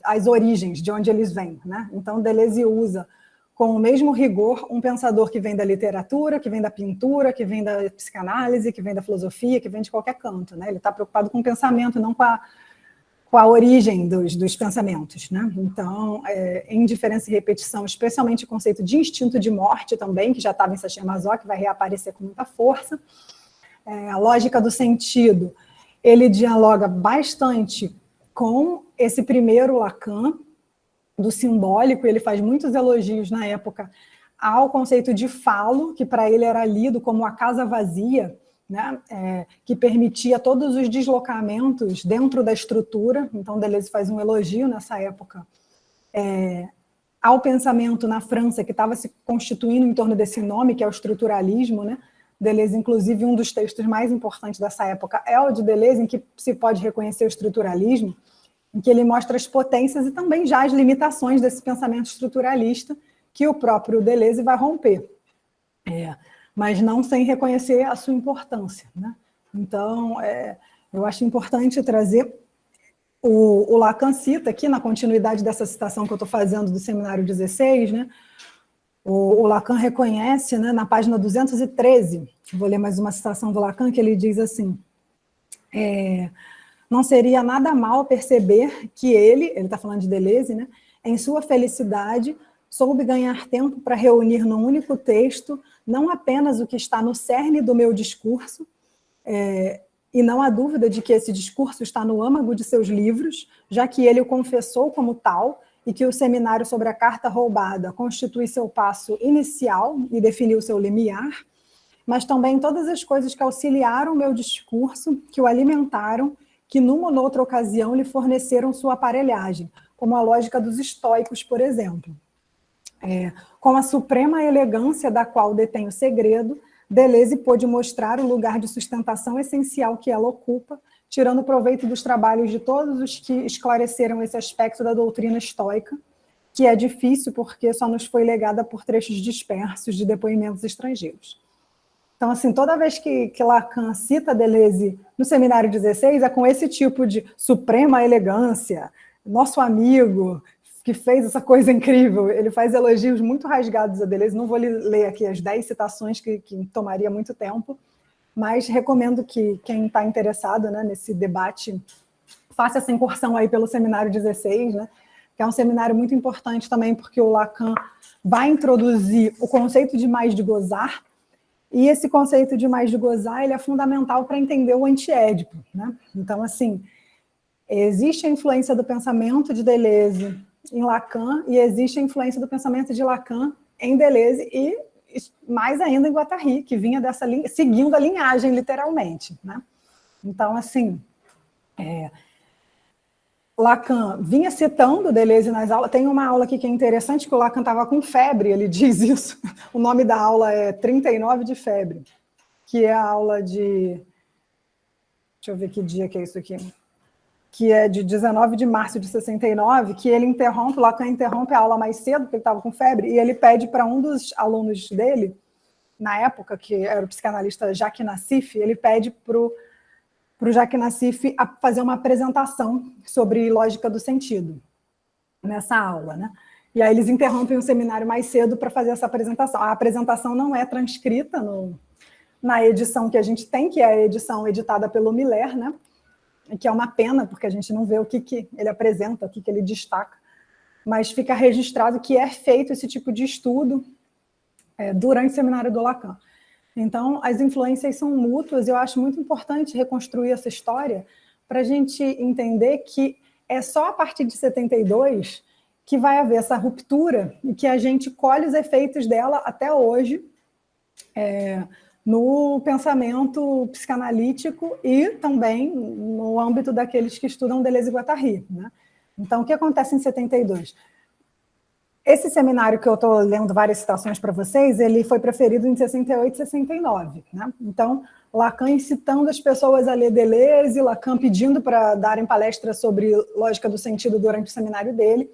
as origens, de onde eles vêm, né? Então, Deleuze usa com o mesmo rigor um pensador que vem da literatura, que vem da pintura, que vem da psicanálise, que vem da filosofia, que vem de qualquer canto, né? Ele está preocupado com o pensamento, não com a origem dos pensamentos, né? Então, em Diferença e Repetição, especialmente o conceito de instinto de morte também, que já estava em Sacher-Masoch, que vai reaparecer com muita força. A Lógica do Sentido, ele dialoga bastante com esse primeiro Lacan, do simbólico, ele faz muitos elogios na época ao conceito de falo, que para ele era lido como a casa vazia, né, que permitia todos os deslocamentos dentro da estrutura. Então, Deleuze faz um elogio nessa época ao pensamento na França, que estava se constituindo em torno desse nome, que é o estruturalismo, né? Deleuze, inclusive, um dos textos mais importantes dessa época é o de Deleuze, em que se pode reconhecer o estruturalismo, em que ele mostra as potências e também já as limitações desse pensamento estruturalista, que o próprio Deleuze vai romper, mas não sem reconhecer a sua importância, né? Então, eu acho importante trazer o Lacan cita aqui, na continuidade dessa citação que eu estou fazendo do Seminário 16, né? O Lacan reconhece, né, na página 213, vou ler mais uma citação do Lacan, que ele diz assim: não seria nada mal perceber que ele está falando de Deleuze, né, em sua felicidade, soube ganhar tempo para reunir num único texto não apenas o que está no cerne do meu discurso, e não há dúvida de que esse discurso está no âmago de seus livros, já que ele o confessou como tal, e que o seminário sobre a carta roubada constitui seu passo inicial e definiu seu limiar, mas também todas as coisas que auxiliaram o meu discurso, que o alimentaram, que numa ou noutra ocasião lhe forneceram sua aparelhagem, como a lógica dos estoicos, por exemplo. Com a suprema elegância da qual detém o segredo, Deleuze pôde mostrar o lugar de sustentação essencial que ela ocupa, tirando proveito dos trabalhos de todos os que esclareceram esse aspecto da doutrina estoica, que é difícil porque só nos foi legada por trechos dispersos de depoimentos estrangeiros. Então, assim, toda vez que Lacan cita Deleuze no Seminário 16, é com esse tipo de suprema elegância, nosso amigo que fez essa coisa incrível. Ele faz elogios muito rasgados a Deleuze. Não vou ler aqui as 10 citações, que tomaria muito tempo, mas recomendo que quem está interessado, né, nesse debate faça essa incursão aí pelo Seminário 16, né, que é um seminário muito importante também, porque o Lacan vai introduzir o conceito de mais de gozar, e esse conceito de mais de gozar ele é fundamental para entender o antiédipo, né? Então, assim, existe a influência do pensamento de Deleuze em Lacan, e existe a influência do pensamento de Lacan em Deleuze, e mais ainda em Guattari, que vinha dessa linha, seguindo a linhagem, literalmente, né? Então, assim, Lacan vinha citando Deleuze nas aulas. Tem uma aula aqui que é interessante, que o Lacan estava com febre, ele diz isso. O nome da aula é 39 de febre, que é a aula de... Deixa eu ver que dia que é isso aqui. que é de 19 de março de 69, que o Lacan interrompe a aula mais cedo, porque ele estava com febre, e ele pede para um dos alunos dele, na época, que era o psicanalista Jacques Nassif, ele pede para o Jacques Nassif fazer uma apresentação sobre lógica do sentido nessa aula, né? E aí eles interrompem o seminário mais cedo para fazer essa apresentação. A apresentação não é transcrita na edição que a gente tem, que é a edição editada pelo Miller, né? Que é uma pena, porque a gente não vê o que ele apresenta, o que ele destaca, mas fica registrado que é feito esse tipo de estudo durante o seminário do Lacan. Então, as influências são mútuas, e eu acho muito importante reconstruir essa história para a gente entender que é só a partir de 72 que vai haver essa ruptura e que a gente colhe os efeitos dela até hoje no pensamento psicanalítico e também no âmbito daqueles que estudam Deleuze e Guattari, né? Então, o que acontece em 72? Esse seminário que eu estou lendo várias citações para vocês, ele foi preferido em 68 e 69. Né? Então, Lacan incitando as pessoas a ler Deleuze, Lacan pedindo para darem palestras sobre lógica do sentido durante o seminário dele.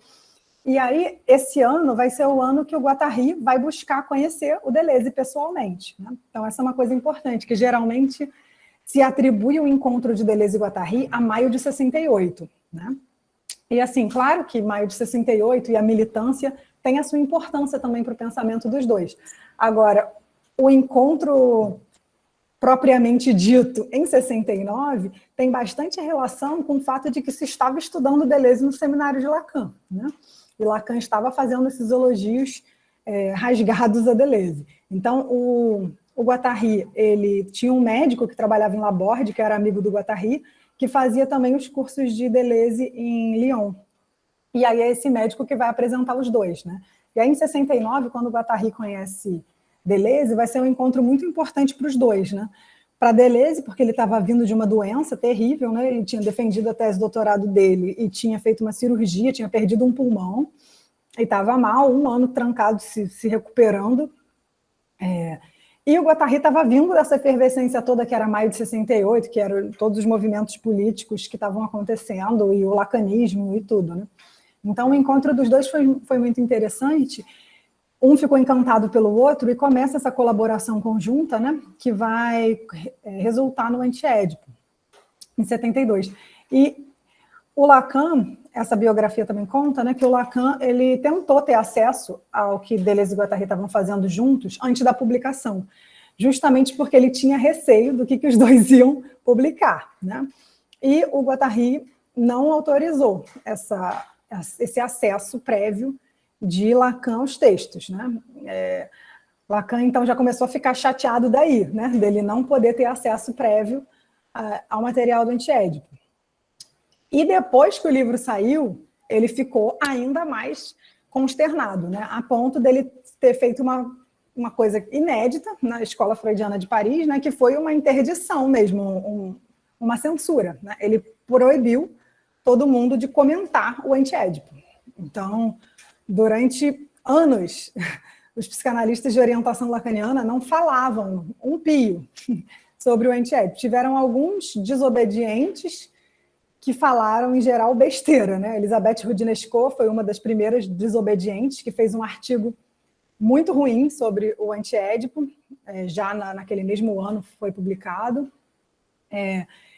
E aí, esse ano vai ser o ano que o Guattari vai buscar conhecer o Deleuze pessoalmente. Né? Então, essa é uma coisa importante, que geralmente se atribui o encontro de Deleuze e Guattari a maio de 68. Né? E assim, claro que maio de 68 e a militância tem a sua importância também para o pensamento dos dois. Agora, o encontro propriamente dito em 69 tem bastante relação com o fato de que se estava estudando Deleuze no seminário de Lacan, né? E Lacan estava fazendo esses elogios rasgados a Deleuze. Então, o Guattari, ele tinha um médico que trabalhava em Laborde, que era amigo do Guattari, que fazia também os cursos de Deleuze em Lyon. E aí é esse médico que vai apresentar os dois, né? E aí, em 69, quando o Guattari conhece Deleuze, vai ser um encontro muito importante para os dois, né? Para Deleuze, porque ele estava vindo de uma doença terrível, né? Ele tinha defendido a tese de doutorado dele e tinha feito uma cirurgia, tinha perdido um pulmão, e estava mal, 1 ano trancado, se recuperando. E o Guattari estava vindo dessa efervescência toda, que era maio de 68, que eram todos os movimentos políticos que estavam acontecendo, e o lacanismo e tudo, né? Então, o encontro dos dois foi muito interessante. Um ficou encantado pelo outro e começa essa colaboração conjunta, né, que vai resultar no Antiédipo, em 72. E o Lacan, essa biografia também conta, né, que o Lacan ele tentou ter acesso ao que Deleuze e Guattari estavam fazendo juntos antes da publicação, justamente porque ele tinha receio do que os dois iam publicar, né? E o Guattari não autorizou esse acesso prévio de Lacan aos textos, né? Lacan, então, já começou a ficar chateado daí, né? Dele não poder ter acesso prévio ao material do Antiédipo. E depois que o livro saiu, ele ficou ainda mais consternado, né? A ponto dele ter feito uma coisa inédita na Escola Freudiana de Paris, né? Que foi uma interdição mesmo, uma censura, né? Ele proibiu todo mundo de comentar o Antiédipo. Então, durante anos, os psicanalistas de orientação lacaniana não falavam um pio sobre o Antiédipo. Tiveram alguns desobedientes que falaram, em geral, besteira, né? Elizabeth Roudinesco foi uma das primeiras desobedientes, que fez um artigo muito ruim sobre o Antiédipo, já naquele mesmo ano foi publicado.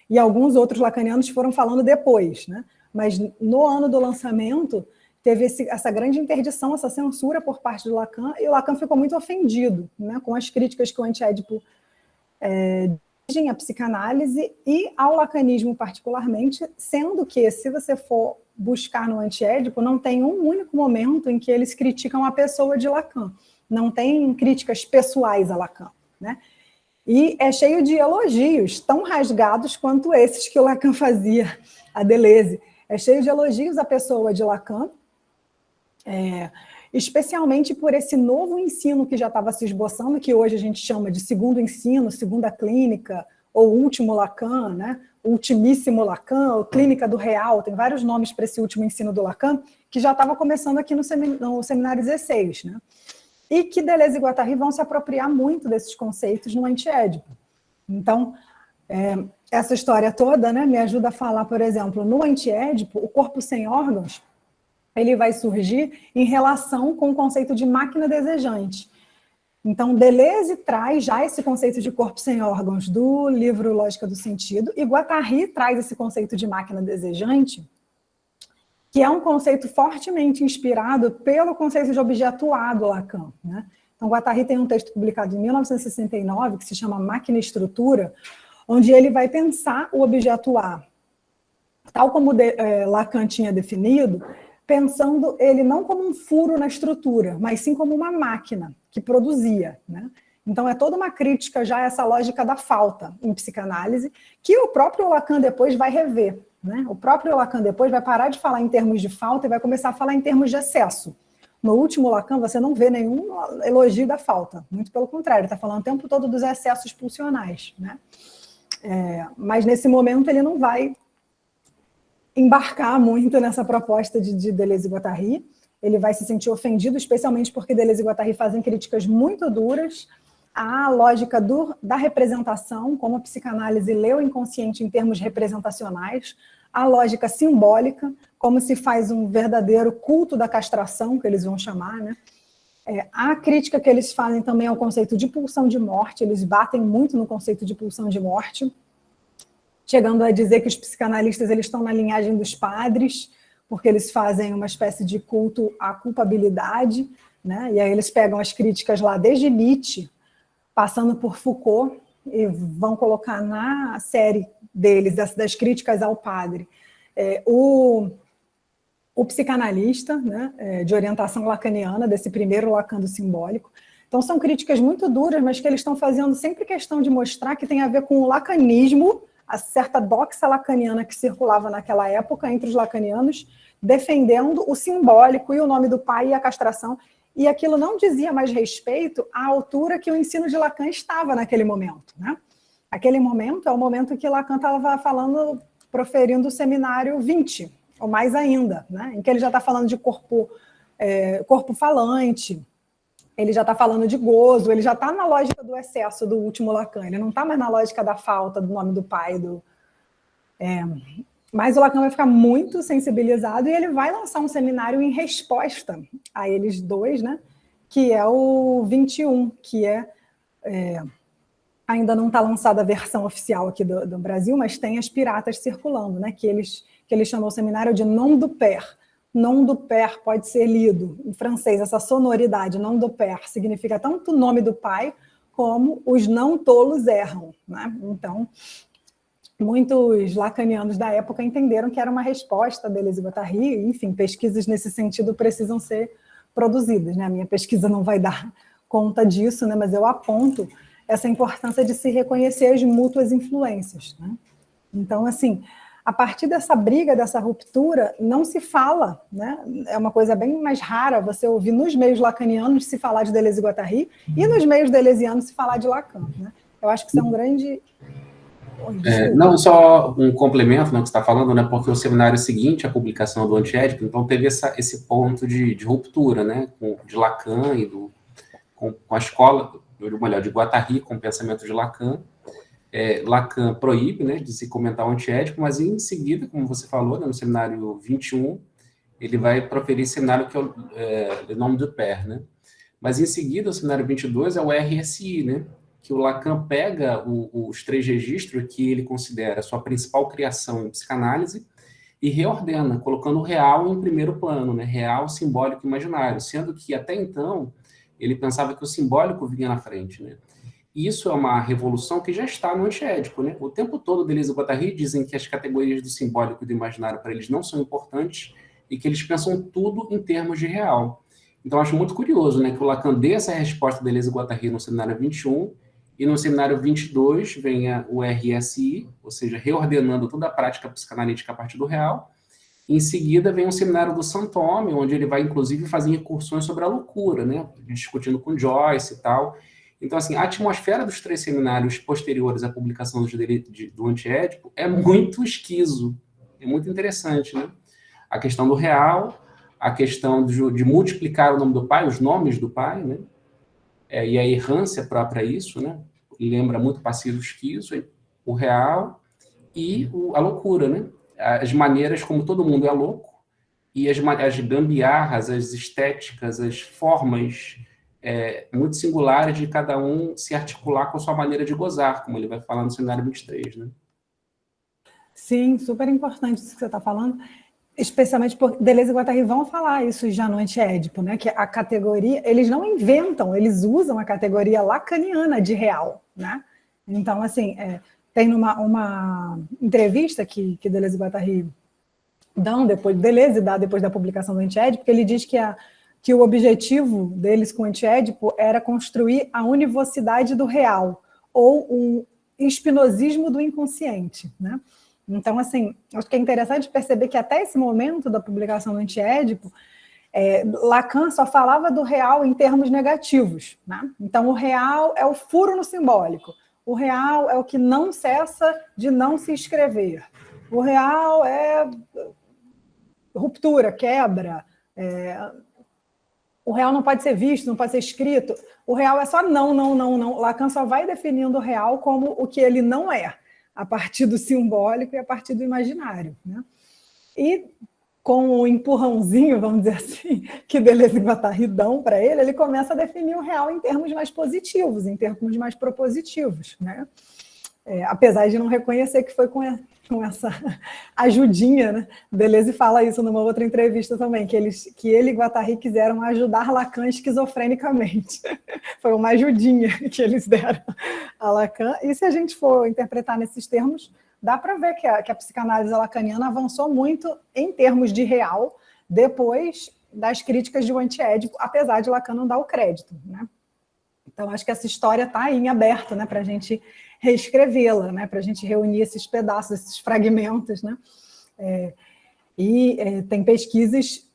E alguns outros lacanianos foram falando depois, né? Mas no ano do lançamento teve essa grande interdição, essa censura por parte do Lacan, e o Lacan ficou muito ofendido, né, com as críticas que o Antiédipo dirigem à psicanálise e ao lacanismo particularmente, sendo que, se você for buscar no Antiédipo, não tem um único momento em que eles criticam a pessoa de Lacan, não tem críticas pessoais a Lacan, né? E é cheio de elogios, tão rasgados quanto esses que o Lacan fazia a Deleuze. É cheio de elogios à pessoa de Lacan, especialmente por esse novo ensino que já estava se esboçando, que hoje a gente chama de segundo ensino, segunda clínica, ou último Lacan, né? Ultimíssimo Lacan, ou clínica do real, tem vários nomes para esse último ensino do Lacan, que já estava começando aqui no seminário 16, né? E que Deleuze e Guattari vão se apropriar muito desses conceitos no Antiédipo. Então, Essa história toda, né, me ajuda a falar, por exemplo, no antiédipo, o corpo sem órgãos, ele vai surgir em relação com o conceito de máquina desejante. Então, Deleuze traz já esse conceito de corpo sem órgãos do livro Lógica do Sentido, e Guattari traz esse conceito de máquina desejante, que é um conceito fortemente inspirado pelo conceito de objeto A do Lacan, né? Então, Guattari tem um texto publicado em 1969, que se chama Máquina e Estrutura, onde ele vai pensar o objeto A, tal como Lacan tinha definido, pensando ele não como um furo na estrutura, mas sim como uma máquina que produzia, né? Então, é toda uma crítica já a essa lógica da falta em psicanálise, que o próprio Lacan depois vai rever, né? O próprio Lacan depois vai parar de falar em termos de falta e vai começar a falar em termos de excesso. No último Lacan, você não vê nenhum elogio da falta, muito pelo contrário, ele está falando o tempo todo dos excessos pulsionais, né? Mas nesse momento ele não vai embarcar muito nessa proposta de Deleuze e Guattari. Ele vai se sentir ofendido, especialmente porque Deleuze e Guattari fazem críticas muito duras à lógica da representação, como a psicanálise lê o inconsciente em termos representacionais, a lógica simbólica, como se faz um verdadeiro culto da castração, que eles vão chamar, né? A crítica que eles fazem também ao conceito de pulsão de morte, eles batem muito no conceito de pulsão de morte, chegando a dizer que os psicanalistas eles estão na linhagem dos padres, porque eles fazem uma espécie de culto à culpabilidade, né? E aí eles pegam as críticas lá desde Nietzsche, passando por Foucault, e vão colocar na série deles, das críticas ao padre, o psicanalista, né, de orientação lacaniana, desse primeiro Lacan do simbólico. Então são críticas muito duras, mas que eles estão fazendo sempre questão de mostrar que tem a ver com o lacanismo, a certa doxa lacaniana que circulava naquela época entre os lacanianos, defendendo o simbólico e o nome do pai e a castração, e aquilo não dizia mais respeito à altura que o ensino de Lacan estava naquele momento, né? Aquele momento é o momento que Lacan estava falando, proferindo o seminário 20, ou mais ainda, né? Em que ele já está falando de corpo falante, ele já está falando de gozo, ele já está na lógica do excesso do último Lacan, ele não está mais na lógica da falta do nome do pai. Mas o Lacan vai ficar muito sensibilizado e ele vai lançar um seminário em resposta a eles dois, né? Que é o 21, que ainda não está lançada a versão oficial aqui do Brasil, mas tem as piratas circulando, né? Que ele chamou o seminário de Nom du Père. Nom du Père pode ser lido em francês, essa sonoridade, Nom du Père, significa tanto o nome do pai como os não tolos erram, né? Então, muitos lacanianos da época entenderam que era uma resposta a Deleuze e Guattari, enfim, pesquisas nesse sentido precisam ser produzidas, né? A minha pesquisa não vai dar conta disso, né? Mas eu aponto essa importância de se reconhecer as mútuas influências, né? Então, assim, a partir dessa briga, dessa ruptura, não se fala, né? É uma coisa bem mais rara você ouvir nos meios lacanianos se falar de Deleuze e Guattari e nos meios deleuzianos se falar de Lacan, né? Eu acho que isso é um grande... não, só um complemento no que você está falando, né? Porque o seminário seguinte, a publicação do Antiédipo, então teve esse ponto de ruptura, né? De Lacan e com a escola, de Guattari com o pensamento de Lacan. Lacan proíbe, né, de se comentar o antiético, mas em seguida, como você falou, né, no seminário 21, ele vai proferir esse seminário que é o Nom du Père, né? Mas em seguida, o seminário 22 é o RSI, né? Que o Lacan pega os 3 registros que ele considera sua principal criação em psicanálise e reordena, colocando o real em primeiro plano, né? Real, simbólico e imaginário, sendo que até então ele pensava que o simbólico vinha na frente, né? E isso é uma revolução que já está no antiédipo, né? O tempo todo, Deleuze e Guattari dizem que as categorias do simbólico e do imaginário para eles não são importantes e que eles pensam tudo em termos de real. Então, acho muito curioso, né, que o Lacan dê essa resposta a Deleuze e Guattari no seminário 21 e no seminário 22 venha o RSI, ou seja, reordenando toda a prática psicanalítica a partir do real. Em seguida, vem o seminário do Saint-Thomas, onde ele vai, inclusive, fazer incursões sobre a loucura, né, discutindo com Joyce e tal. Então, assim, a atmosfera dos 3 seminários posteriores à publicação do Antiédipo é muito esquizo, é muito interessante, né? A questão do real, a questão de multiplicar o nome do pai, os nomes do pai, né? E a errância própria a isso, né? Lembra muito passivo esquizo. o real e a loucura, né? As maneiras como todo mundo é louco e as gambiarras, as estéticas, as formas muito singulares de cada um se articular com a sua maneira de gozar, como ele vai falar no cenário 23, né? Sim, super importante isso que você está falando, especialmente porque Deleuze e Guattari vão falar isso já no Antiédipo, né? Que a categoria, eles não inventam, eles usam a categoria lacaniana de real, né? Então, assim, tem uma entrevista que Deleuze e Guattari dão Deleuze dá depois da publicação do Antiédipo, porque ele diz que o objetivo deles com o Antiédipo era construir a univocidade do real, ou um espinosismo do inconsciente, né? Então, assim, acho que é interessante perceber que até esse momento da publicação do Antiédipo, Lacan só falava do real em termos negativos, né? Então, o real é o furo no simbólico, o real é o que não cessa de não se escrever, o real é ruptura, quebra, o real não pode ser visto, não pode ser escrito, o real é só não, não, não, não. Lacan só vai definindo o real como o que ele não é, a partir do simbólico e a partir do imaginário, né? E com o empurrãozinho, vamos dizer assim, que Deleuze e Guattari dão para ele, ele começa a definir o real em termos mais positivos, em termos mais propositivos, né? Apesar de não reconhecer que foi com essa ajudinha, né? Deleuze fala isso numa outra entrevista também, que ele e Guattari quiseram ajudar Lacan esquizofrenicamente. Foi uma ajudinha que eles deram a Lacan. E se a gente for interpretar nesses termos, dá para ver que a psicanálise lacaniana avançou muito em termos de real depois das críticas de O Antiédipo, apesar de Lacan não dar o crédito, né? Então, acho que essa história está aí em aberto, né, para a gente reescrevê-la, né, para a gente reunir esses pedaços, esses fragmentos, né? Tem pesquisas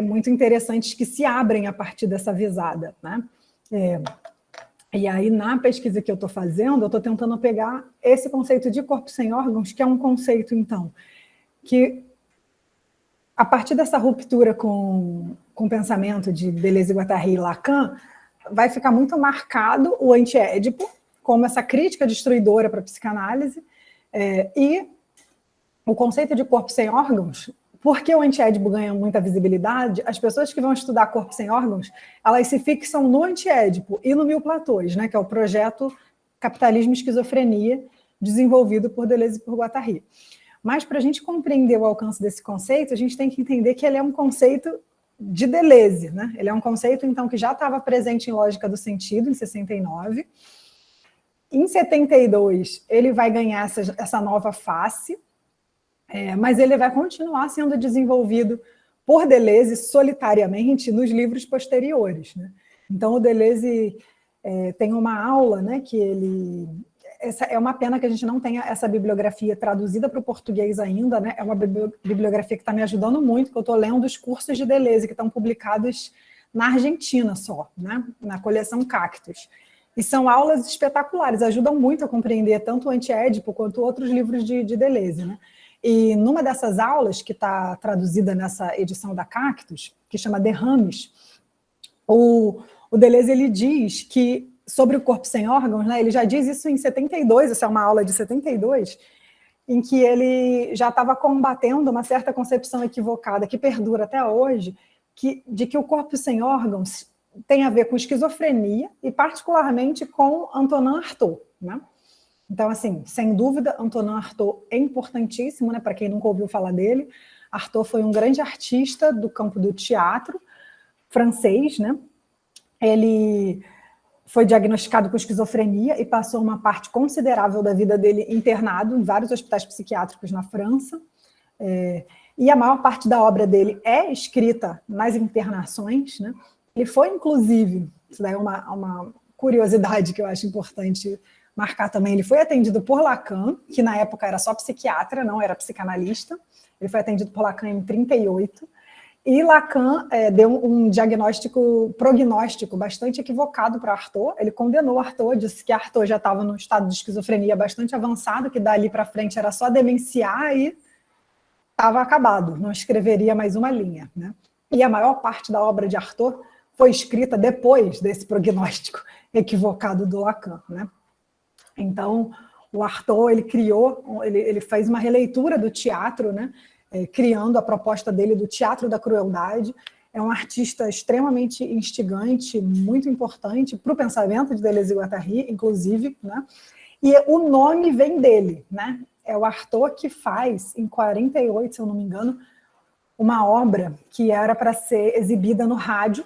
muito interessantes que se abrem a partir dessa visada, né? E aí, na pesquisa que eu estou fazendo, eu estou tentando pegar esse conceito de corpo sem órgãos, que é um conceito, então, que, a partir dessa ruptura com o pensamento de Deleuze, Guattari e Lacan, vai ficar muito marcado o Antiédipo como essa crítica destruidora para a psicanálise, e o conceito de corpo sem órgãos, porque o Antiédipo ganha muita visibilidade, as pessoas que vão estudar corpo sem órgãos, elas se fixam no Antiédipo e no Mil Platôs, né, que é o projeto Capitalismo e Esquizofrenia, desenvolvido por Deleuze e por Guattari. Mas, para a gente compreender o alcance desse conceito, a gente tem que entender que ele é um conceito de Deleuze, né? Ele é um conceito, então, que já estava presente em Lógica do Sentido, em 69. Em 72, ele vai ganhar essa nova face, mas ele vai continuar sendo desenvolvido por Deleuze solitariamente nos livros posteriores, né? Então, o Deleuze tem uma aula, né, que ele... É uma pena que a gente não tenha essa bibliografia traduzida para o português ainda, né? É uma bibliografia que está me ajudando muito, que eu estou lendo os cursos de Deleuze, que estão publicados na Argentina só, né? Na coleção Cactus. E são aulas espetaculares, ajudam muito a compreender tanto o Antiédipo quanto outros livros de Deleuze, né? E numa dessas aulas, que está traduzida nessa edição da Cactus, que chama Derrames, o Deleuze, ele diz que sobre o corpo sem órgãos, né, ele já diz isso em 72, essa é uma aula de 72, em que ele já estava combatendo uma certa concepção equivocada, que perdura até hoje, de que o corpo sem órgãos tem a ver com esquizofrenia e particularmente com Antonin Artaud, né? Então, assim, sem dúvida, Antonin Artaud é importantíssimo, né, para quem nunca ouviu falar dele. Artaud foi um grande artista do campo do teatro francês, né? Ele foi diagnosticado com esquizofrenia e passou uma parte considerável da vida dele internado em vários hospitais psiquiátricos na França. E a maior parte da obra dele é escrita nas internações, né? Ele foi, inclusive, isso daí é uma curiosidade que eu acho importante marcar também, ele foi atendido por Lacan, que na época era só psiquiatra, não era psicanalista. Ele foi atendido por Lacan em 38, e Lacan deu um prognóstico bastante equivocado para Artaud. Ele condenou Artaud, disse que Artaud já estava num estado de esquizofrenia bastante avançado, que dali para frente era só demenciar e estava acabado, não escreveria mais uma linha, né? E a maior parte da obra de Artaud foi escrita depois desse prognóstico equivocado do Lacan, né? Então, O Artaud, ele fez uma releitura do teatro, né? Criando a proposta dele do teatro da crueldade. É um artista extremamente instigante, muito importante para o pensamento de Deleuze e Guattari, inclusive, né? E o nome vem dele, né? É o Artaud que faz, em 48, se eu não me engano, uma obra que era para ser exibida no rádio,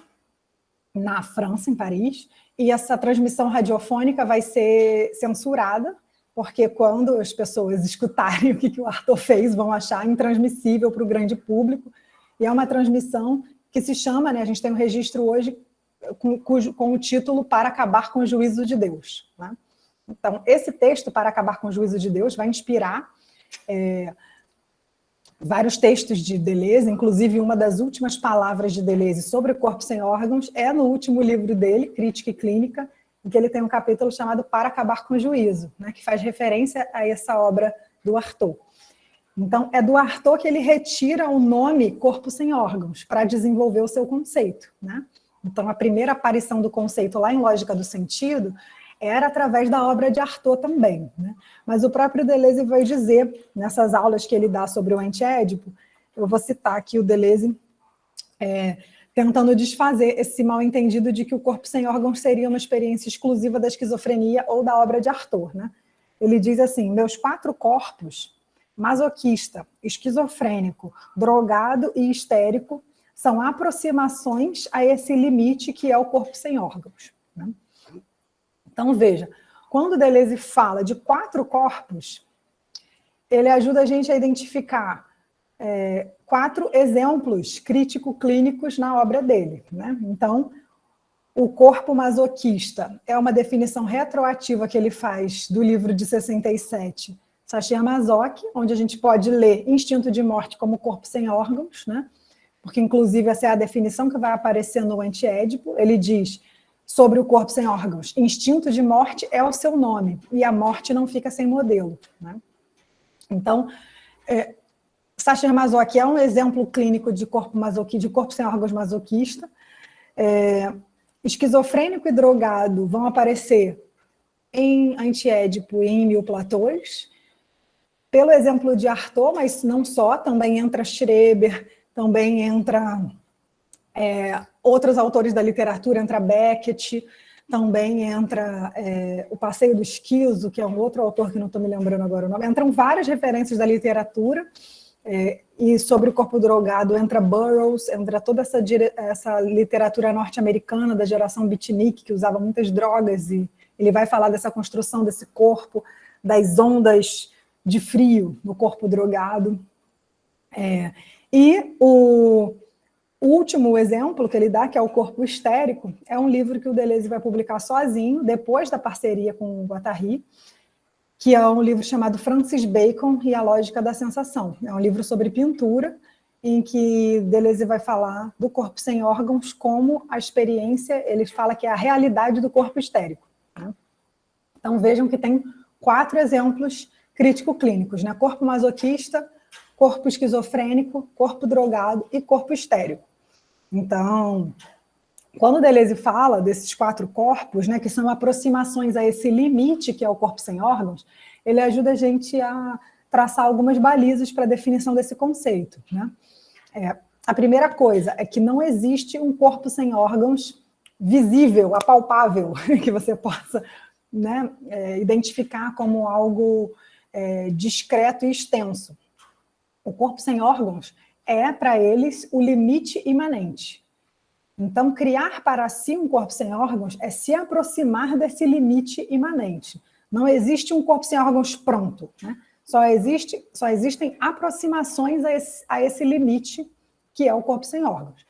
na França, em Paris, e essa transmissão radiofônica vai ser censurada, porque quando as pessoas escutarem o que o Artaud fez, vão achar intransmissível para o grande público, e é uma transmissão que se chama, né, a gente tem um registro hoje com o título Para Acabar com o Juízo de Deus, né? Então, esse texto, Para Acabar com o Juízo de Deus, vai inspirar vários textos de Deleuze, inclusive uma das últimas palavras de Deleuze sobre o corpo sem órgãos é no último livro dele, Crítica e Clínica, em que ele tem um capítulo chamado Para Acabar com o Juízo, né, que faz referência a essa obra do Artaud. Então, é do Artaud que ele retira o nome corpo sem órgãos para desenvolver o seu conceito, né? Então, a primeira aparição do conceito lá em Lógica do Sentido era através da obra de Artaud também, né? Mas o próprio Deleuze vai dizer, nessas aulas que ele dá sobre o antiédipo, eu vou citar aqui o Deleuze tentando desfazer esse mal-entendido de que o corpo sem órgãos seria uma experiência exclusiva da esquizofrenia ou da obra de Artaud, né? Ele diz assim, meus 4 corpos, masoquista, esquizofrênico, drogado e histérico, são aproximações a esse limite que é o corpo sem órgãos, né? Então, veja, quando Deleuze fala de 4 corpos, ele ajuda a gente a identificar 4 exemplos crítico-clínicos na obra dele, né? Então, o corpo masoquista é uma definição retroativa que ele faz do livro de 67, Sacher-Masoch, onde a gente pode ler instinto de morte como corpo sem órgãos, né? Porque, inclusive, essa é a definição que vai aparecer no Antiédipo. Ele diz sobre o corpo sem órgãos, instinto de morte é o seu nome, e a morte não fica sem modelo, né? Então, Sacher-Masoch é um exemplo clínico de corpo sem órgãos masoquista. Esquizofrênico e drogado vão aparecer em Antiédipo e em Mil Platões. Pelo exemplo de Artaud, mas não só, também entra Schreber, também entra outros autores da literatura, entra Beckett, também entra o Passeio do Esquizo, que é um outro autor que não estou me lembrando agora o nome. Entram várias referências da literatura, e sobre o corpo drogado entra Burroughs, entra toda essa literatura norte-americana da geração beatnik, que usava muitas drogas, e ele vai falar dessa construção desse corpo, das ondas de frio no corpo drogado. E o último exemplo que ele dá, que é o corpo histérico, é um livro que o Deleuze vai publicar sozinho, depois da parceria com o Guattari, que é um livro chamado Francis Bacon e a Lógica da Sensação. É um livro sobre pintura, em que Deleuze vai falar do corpo sem órgãos como a experiência, ele fala que é a realidade do corpo histérico, né? Então vejam que tem 4 exemplos crítico-clínicos, né? Corpo masoquista, corpo esquizofrênico, corpo drogado e corpo histérico. Então, quando Deleuze fala desses 4 corpos, né, que são aproximações a esse limite que é o corpo sem órgãos, ele ajuda a gente a traçar algumas balizas para a definição desse conceito, né? A primeira coisa é que não existe um corpo sem órgãos visível, apalpável, que você possa, né, identificar como algo discreto e extenso. O corpo sem órgãos é, para eles, o limite imanente. Então, criar para si um corpo sem órgãos é se aproximar desse limite imanente. Não existe um corpo sem órgãos pronto, né? Só existem aproximações a esse limite que é o corpo sem órgãos.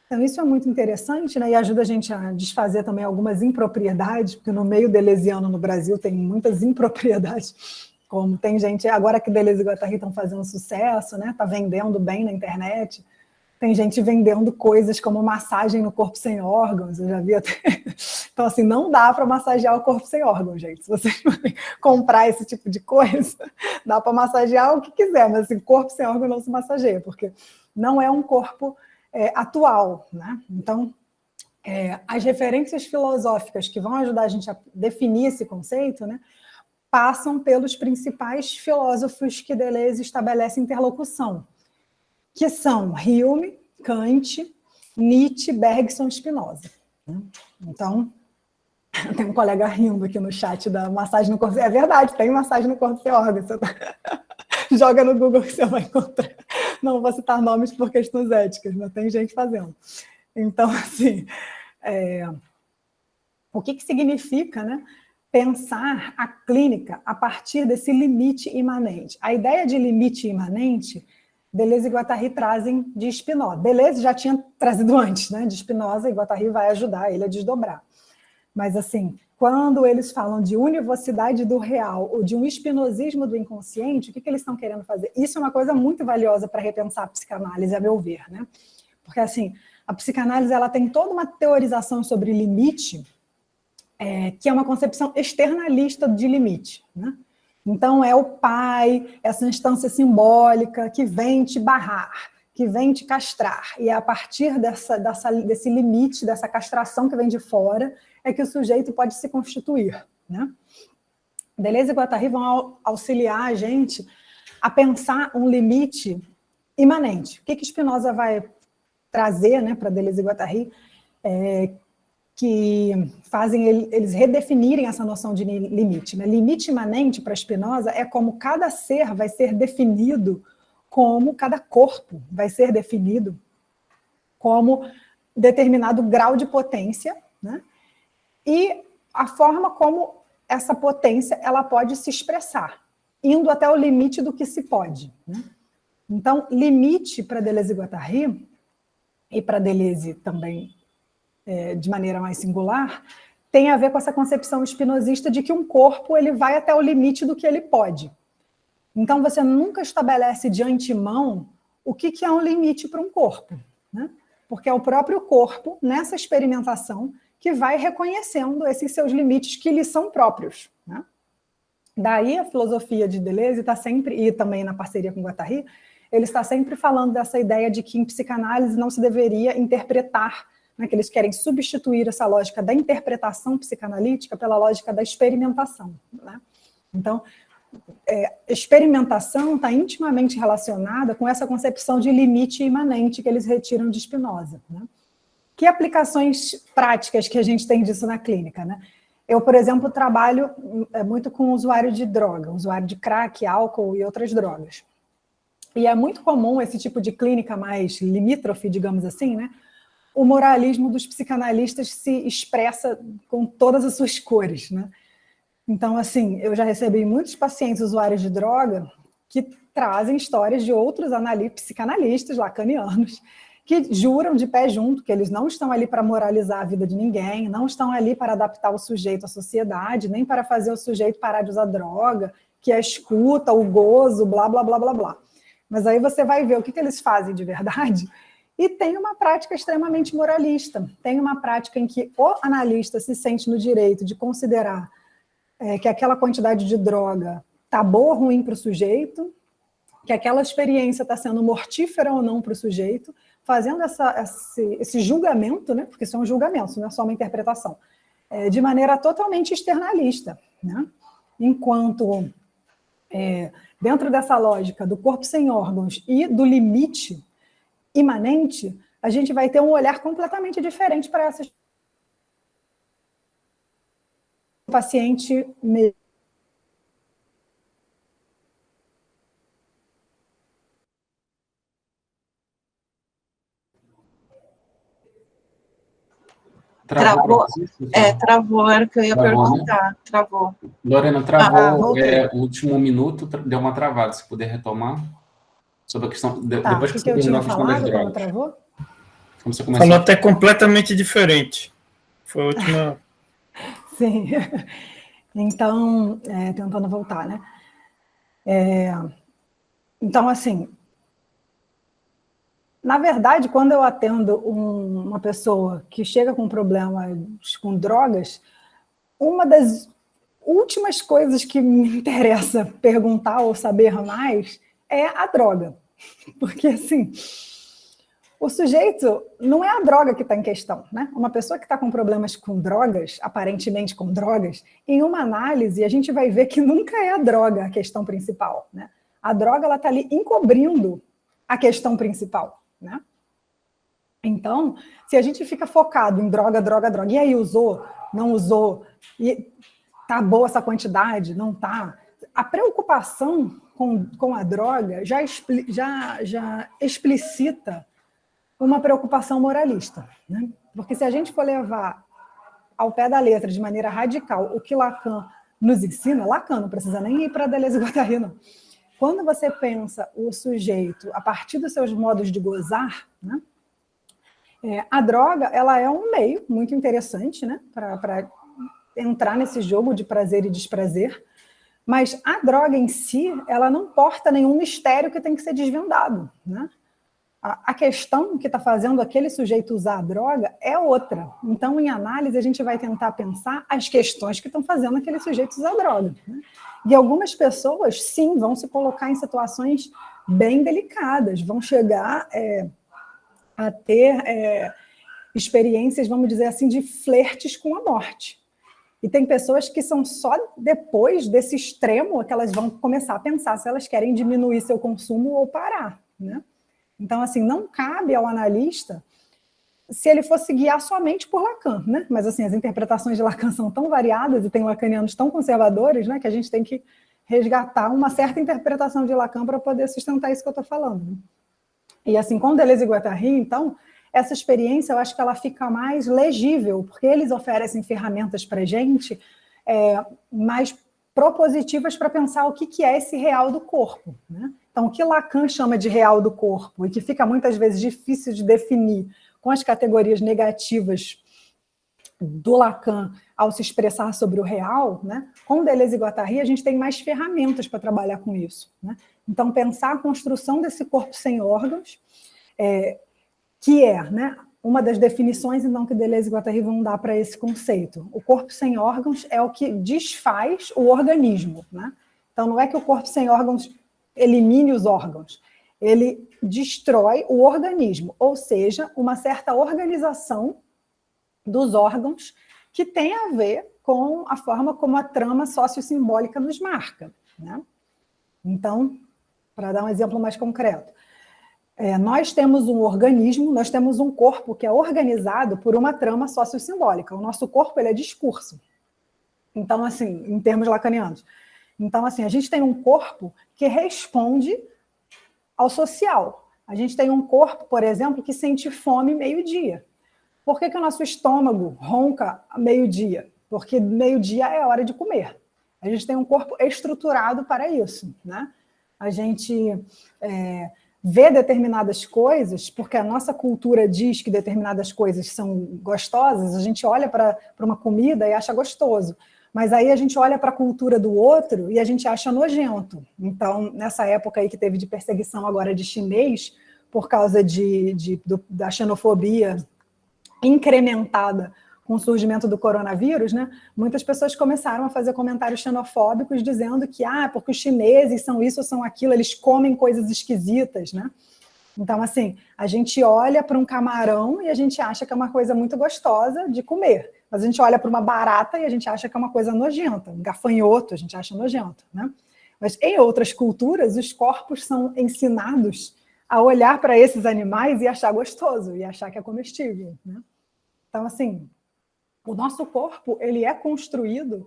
Então, isso é muito interessante, né? E ajuda a gente a desfazer também algumas impropriedades, porque no meio deleuziano no Brasil tem muitas impropriedades, como tem gente, agora que Deleuze e Guattari estão fazendo sucesso, né? Está vendendo bem na internet, tem gente vendendo coisas como massagem no corpo sem órgãos, eu já vi até. Então, assim, não dá para massagear o corpo sem órgãos, gente. Se vocês comprar esse tipo de coisa, dá para massagear o que quiser, mas assim, corpo sem órgão não se massageia, porque não é um corpo atual, né? Então, as referências filosóficas que vão ajudar a gente a definir esse conceito, né? passam pelos principais filósofos que Deleuze estabelece interlocução, que são Hume, Kant, Nietzsche, Bergson e Spinoza. Então, tem um colega rindo aqui no chat da massagem no corpo. É verdade, tem massagem no corpo sem órgão. Você joga no Google que você vai encontrar. Não vou citar nomes por questões éticas, mas tem gente fazendo. Então, assim, o que significa, né, pensar a clínica a partir desse limite imanente? A ideia de limite imanente, Deleuze e Guattari trazem de Spinoza. Deleuze já tinha trazido antes, né, de Spinoza, e Guattari vai ajudar ele a desdobrar. Mas, assim, quando eles falam de univocidade do real ou de um espinosismo do inconsciente, o que eles estão querendo fazer? Isso é uma coisa muito valiosa para repensar a psicanálise, a meu ver, né? Porque, assim, a psicanálise ela tem toda uma teorização sobre limite, que é uma concepção externalista de limite, né? Então, é o pai, essa instância simbólica que vem te barrar, que vem te castrar. E é a partir desse limite, dessa castração que vem de fora, é que o sujeito pode se constituir, né? Deleuze e Guattari vão auxiliar a gente a pensar um limite imanente. O que Spinoza vai trazer, né, para Deleuze e Guattari, que fazem eles redefinirem essa noção de limite, né? Limite imanente para Spinoza é como cada ser vai ser definido, como cada corpo vai ser definido como determinado grau de potência, né? E a forma como essa potência ela pode se expressar, indo até o limite do que se pode, né? Então, limite para Deleuze e Guattari, e para Deleuze também de maneira mais singular, tem a ver com essa concepção espinosista de que um corpo ele vai até o limite do que ele pode. Então, você nunca estabelece de antemão o que é um limite para um corpo, né? Porque é o próprio corpo, nessa experimentação, que vai reconhecendo esses seus limites que lhe são próprios, né? Daí a filosofia de Deleuze está sempre, e também na parceria com Guattari, ele está sempre falando dessa ideia de que em psicanálise não se deveria interpretar, né, que eles querem substituir essa lógica da interpretação psicanalítica pela lógica da experimentação, né? Então, experimentação está intimamente relacionada com essa concepção de limite imanente que eles retiram de Spinoza, né? Que aplicações práticas que a gente tem disso na clínica, né? Eu, por exemplo, trabalho muito com usuário de droga, usuário de crack, álcool e outras drogas. E é muito comum esse tipo de clínica mais limítrofe, digamos assim, né? O moralismo dos psicanalistas se expressa com todas as suas cores, né? Então, assim, eu já recebi muitos pacientes usuários de droga que trazem histórias de outros psicanalistas lacanianos que juram de pé junto que eles não estão ali para moralizar a vida de ninguém, não estão ali para adaptar o sujeito à sociedade, nem para fazer o sujeito parar de usar droga, que a escuta, o gozo, blá, blá, blá, blá, blá. Mas aí você vai ver o que eles fazem de verdade, e tem uma prática extremamente moralista, tem uma prática em que o analista se sente no direito de considerar que aquela quantidade de droga está boa ou ruim para o sujeito, que aquela experiência está sendo mortífera ou não para o sujeito, fazendo esse julgamento, né? Porque são julgamentos, não é só uma interpretação, de maneira totalmente externalista, né? Enquanto, dentro dessa lógica do corpo sem órgãos e do limite imanente, a gente vai ter um olhar completamente diferente para essa paciente mesmo. Travou? Travou, era o que eu ia perguntar. Né? Travou. Lorena, travou o último minuto, deu uma travada, se puder retomar. Sobre a questão, depois que você terminou a questão das drogas. Travou? Como você começou? Falou até completamente diferente. Foi a última... Sim. Então, tentando voltar, né? Então, assim, na verdade, quando eu atendo uma pessoa que chega com problema com drogas, uma das últimas coisas que me interessa perguntar ou saber mais é a droga. Porque, assim, O sujeito não é a droga que está em questão, né? Uma pessoa que está com problemas com drogas, aparentemente com drogas, em uma análise a gente vai ver que nunca é a droga a questão principal, né? A droga ela está ali encobrindo a questão principal, né? Então, se a gente fica focado em droga, e aí usou, não usou, e tá boa essa quantidade, não tá, a preocupação com a droga já explicita uma preocupação moralista, né? Porque se a gente for levar ao pé da letra, de maneira radical, o que Lacan nos ensina, Lacan não precisa nem ir para Deleuze e Guattari, não. Quando você pensa o sujeito a partir dos seus modos de gozar, né? A droga ela é um meio muito interessante, né? Para entrar nesse jogo de prazer e desprazer, mas a droga em si, ela não porta nenhum mistério que tem que ser desvendado, né? A questão que está fazendo aquele sujeito usar a droga é outra. Então, em análise, a gente vai tentar pensar as questões que estão fazendo aquele sujeito usar a droga, né? E algumas pessoas, sim, vão se colocar em situações bem delicadas, vão chegar a ter experiências, vamos dizer assim, de flertes com a morte. E tem pessoas que são só depois desse extremo que elas vão começar a pensar se elas querem diminuir seu consumo ou parar, né? Então, assim, não cabe ao analista se ele fosse guiar somente por Lacan, né? Mas, assim, as interpretações de Lacan são tão variadas e tem lacanianos tão conservadores, né, que a gente tem que resgatar uma certa interpretação de Lacan para poder sustentar isso que eu estou falando, né? E, assim, com Deleuze e Guattari, então, essa experiência, eu acho que ela fica mais legível, porque eles oferecem ferramentas para a gente mais propositivas para pensar o que é esse real do corpo, né? Então, o que Lacan chama de real do corpo, e que fica muitas vezes difícil de definir com as categorias negativas do Lacan ao se expressar sobre o real, né? Com Deleuze e Guattari, a gente tem mais ferramentas para trabalhar com isso, né? Então, pensar a construção desse corpo sem órgãos, que né, uma das definições então, que Deleuze e Guattari vão dar para esse conceito. O corpo sem órgãos é o que desfaz o organismo, né? Então, não é que o corpo sem órgãos elimine os órgãos, ele destrói o organismo, ou seja, uma certa organização dos órgãos que tem a ver com a forma como a trama sociossimbólica nos marca, né? Então, para dar um exemplo mais concreto, nós temos um organismo, nós temos um corpo que é organizado por uma trama sociossimbólica. O nosso corpo ele é discurso. Então, assim, em termos lacanianos. Então, assim, a gente tem um corpo que responde ao social. A gente tem um corpo, por exemplo, que sente fome meio-dia. Por que o nosso estômago ronca meio-dia? Porque meio-dia é hora de comer. A gente tem um corpo estruturado para isso, né? A gente vê determinadas coisas, porque a nossa cultura diz que determinadas coisas são gostosas, a gente olha para uma comida e acha gostoso. Mas aí a gente olha para a cultura do outro e a gente acha nojento. Então, nessa época aí que teve de perseguição agora de chinês, por causa da xenofobia incrementada com o surgimento do coronavírus, né, muitas pessoas começaram a fazer comentários xenofóbicos dizendo que porque os chineses são isso ou são aquilo, eles comem coisas esquisitas, né? Então, assim, a gente olha para um camarão e a gente acha que é uma coisa muito gostosa de comer. Mas a gente olha para uma barata e a gente acha que é uma coisa nojenta. Um gafanhoto a gente acha nojento, né? Mas em outras culturas, os corpos são ensinados a olhar para esses animais e achar gostoso, e achar que é comestível, né? Então, assim, o nosso corpo ele é construído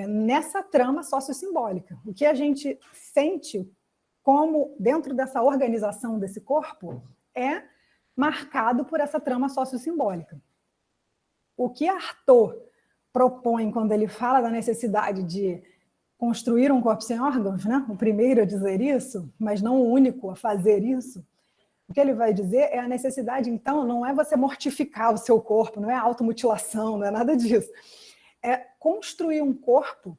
nessa trama sociossimbólica. O que a gente sente como, dentro dessa organização desse corpo, é marcado por essa trama sociossimbólica. O que Artaud propõe quando ele fala da necessidade de construir um corpo sem órgãos, né? O primeiro a dizer isso, mas não o único a fazer isso, o que ele vai dizer é a necessidade, então, não é você mortificar o seu corpo, não é automutilação, não é nada disso. É construir um corpo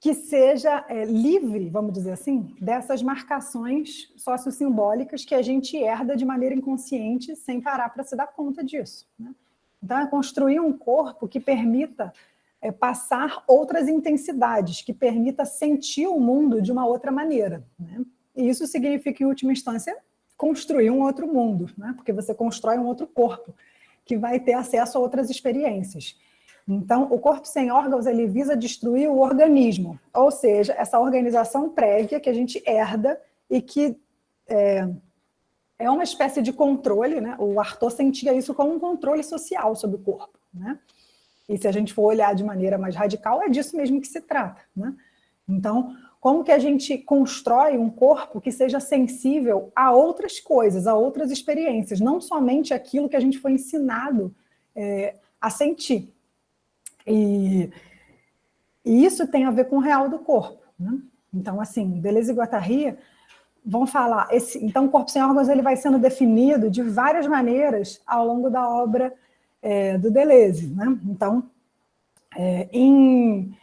que seja livre, vamos dizer assim, dessas marcações sociossimbólicas que a gente herda de maneira inconsciente sem parar para se dar conta disso, né? Então, é construir um corpo que permita passar outras intensidades, que permita sentir o mundo de uma outra maneira, né? E isso significa, em última instância, construir um outro mundo, né? Porque você constrói um outro corpo que vai ter acesso a outras experiências. Então, o corpo sem órgãos, ele visa destruir o organismo, ou seja, essa organização prévia que a gente herda e que é uma espécie de controle, né? O Artaud sentia isso como um controle social sobre o corpo, né? E se a gente for olhar de maneira mais radical, é disso mesmo que se trata, né? Então, como que a gente constrói um corpo que seja sensível a outras coisas, a outras experiências, não somente aquilo que a gente foi ensinado a sentir. E isso tem a ver com o real do corpo, né? Então, assim, Deleuze e Guattari vão falar... Então, o corpo sem órgãos ele vai sendo definido de várias maneiras ao longo da obra do Deleuze, né? Então, em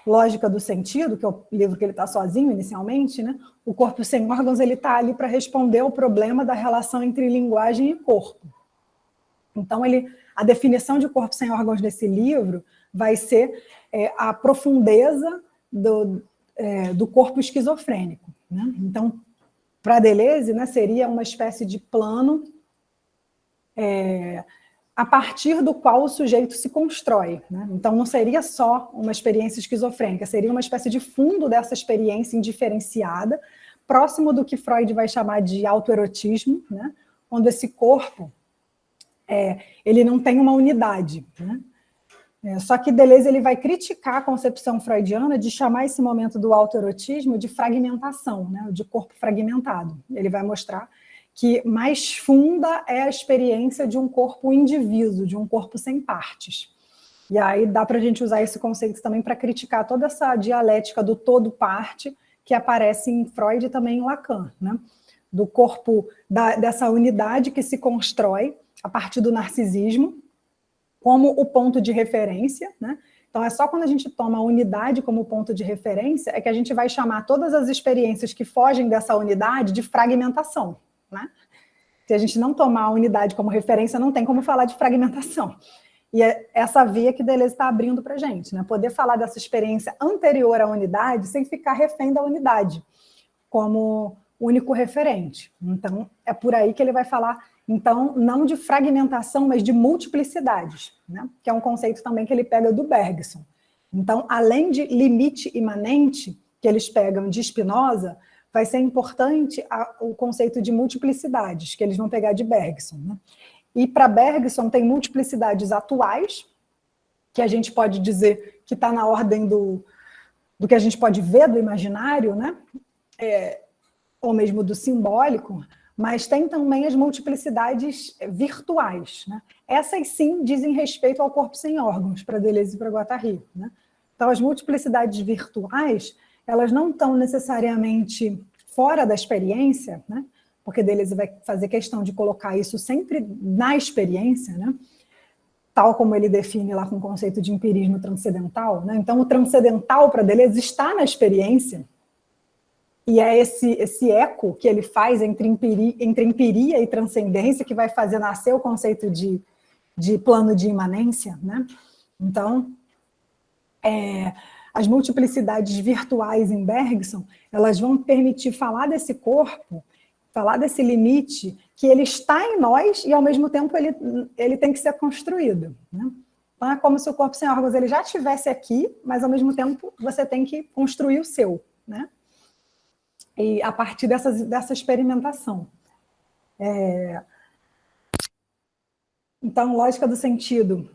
Lógica do Sentido, que é o livro que ele está sozinho inicialmente, né? O corpo sem órgãos ele está ali para responder ao problema da relação entre linguagem e corpo. Então, a definição de corpo sem órgãos nesse livro vai ser a profundeza do corpo esquizofrênico, né? Então, para Deleuze, né, seria uma espécie de plano a partir do qual o sujeito se constrói, né? Então, não seria só uma experiência esquizofrênica, seria uma espécie de fundo dessa experiência indiferenciada, próximo do que Freud vai chamar de autoerotismo, né? Onde esse corpo ele não tem uma unidade, né? Só que Deleuze ele vai criticar a concepção freudiana de chamar esse momento do autoerotismo de fragmentação, né? De corpo fragmentado. Ele vai mostrar que mais funda é a experiência de um corpo indiviso, de um corpo sem partes. E aí dá para a gente usar esse conceito também para criticar toda essa dialética do todo-parte que aparece em Freud e também em Lacan, né? Do corpo, dessa unidade que se constrói a partir do narcisismo como o ponto de referência, né? Então, é só quando a gente toma a unidade como ponto de referência é que a gente vai chamar todas as experiências que fogem dessa unidade de fragmentação, né? Se a gente não tomar a unidade como referência, não tem como falar de fragmentação. E é essa via que Deleuze está abrindo para a gente, né? Poder falar dessa experiência anterior à unidade sem ficar refém da unidade, como único referente. Então, é por aí que ele vai falar, então, não de fragmentação, mas de multiplicidades, né? Que é um conceito também que ele pega do Bergson. Então, além de limite imanente, que eles pegam de Spinoza, vai ser importante o conceito de multiplicidades, que eles vão pegar de Bergson, né? E para Bergson tem multiplicidades atuais, que a gente pode dizer que está na ordem do que a gente pode ver do imaginário, né? Ou mesmo do simbólico, mas tem também as multiplicidades virtuais, né? Essas sim dizem respeito ao corpo sem órgãos, para Deleuze e para Guattari, né? Então, as multiplicidades virtuais, elas não estão necessariamente fora da experiência, né? Porque Deleuze vai fazer questão de colocar isso sempre na experiência, né? Tal como ele define lá com o conceito de empirismo transcendental, né? Então, o transcendental para Deleuze está na experiência, e é esse eco que ele faz entre empiria e transcendência que vai fazer nascer o conceito de plano de imanência, né? Então, as multiplicidades virtuais em Bergson, elas vão permitir falar desse corpo, falar desse limite, que ele está em nós e, ao mesmo tempo, ele tem que ser construído, né? Então, é como se o corpo sem órgãos ele já estivesse aqui, mas, ao mesmo tempo, você tem que construir o seu, né? E a partir dessa experimentação. Então, lógica do sentido.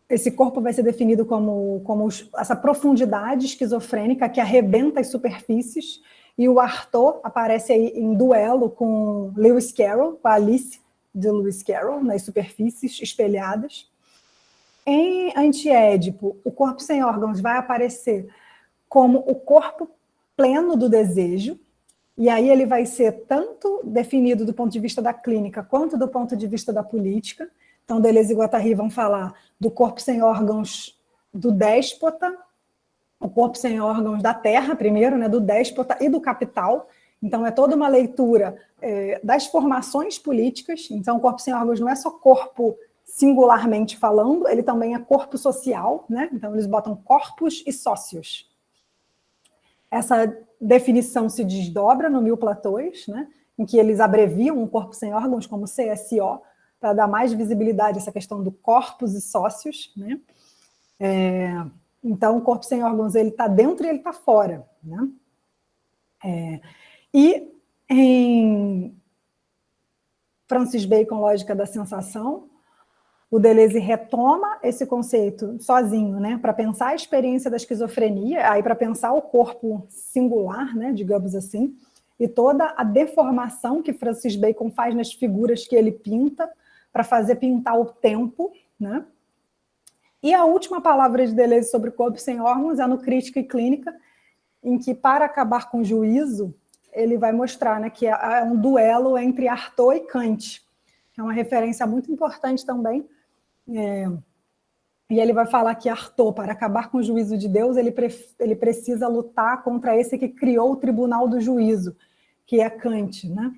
Esse corpo vai ser definido como essa profundidade esquizofrênica que arrebenta as superfícies, e o Artaud aparece aí em duelo com Lewis Carroll, com a Alice de Lewis Carroll, nas superfícies espelhadas. Em Antiédipo, o corpo sem órgãos vai aparecer como o corpo pleno do desejo, e aí ele vai ser tanto definido do ponto de vista da clínica quanto do ponto de vista da política. Então, Deleuze e Guattari vão falar do corpo sem órgãos do déspota, o corpo sem órgãos da terra, primeiro, né, do déspota e do capital. Então, é toda uma leitura das formações políticas. Então, o corpo sem órgãos não é só corpo singularmente falando, ele também é corpo social, né? Então, eles botam corpos e sócios. Essa definição se desdobra no Mil Platões, né? em que eles abreviam um corpo sem órgãos como CSO, para dar mais visibilidade a essa questão do corpus e sócios, né? Então, o corpo sem órgãos, ele está dentro e ele está fora, né? E em Francis Bacon, Lógica da Sensação, o Deleuze retoma esse conceito sozinho, né, para pensar a experiência da esquizofrenia, aí para pensar o corpo singular, né, digamos assim, e toda a deformação que Francis Bacon faz nas figuras que ele pinta, para fazer pintar o tempo, né? E a última palavra de Deleuze sobre o corpo sem órgãos é no Crítica e Clínica, em que, para acabar com o juízo, ele vai mostrar, né, que é um duelo entre Artaud e Kant, que é uma referência muito importante também. E ele vai falar que Artaud, para acabar com o juízo de Deus, ele precisa lutar contra esse que criou o tribunal do juízo, que é Kant, né?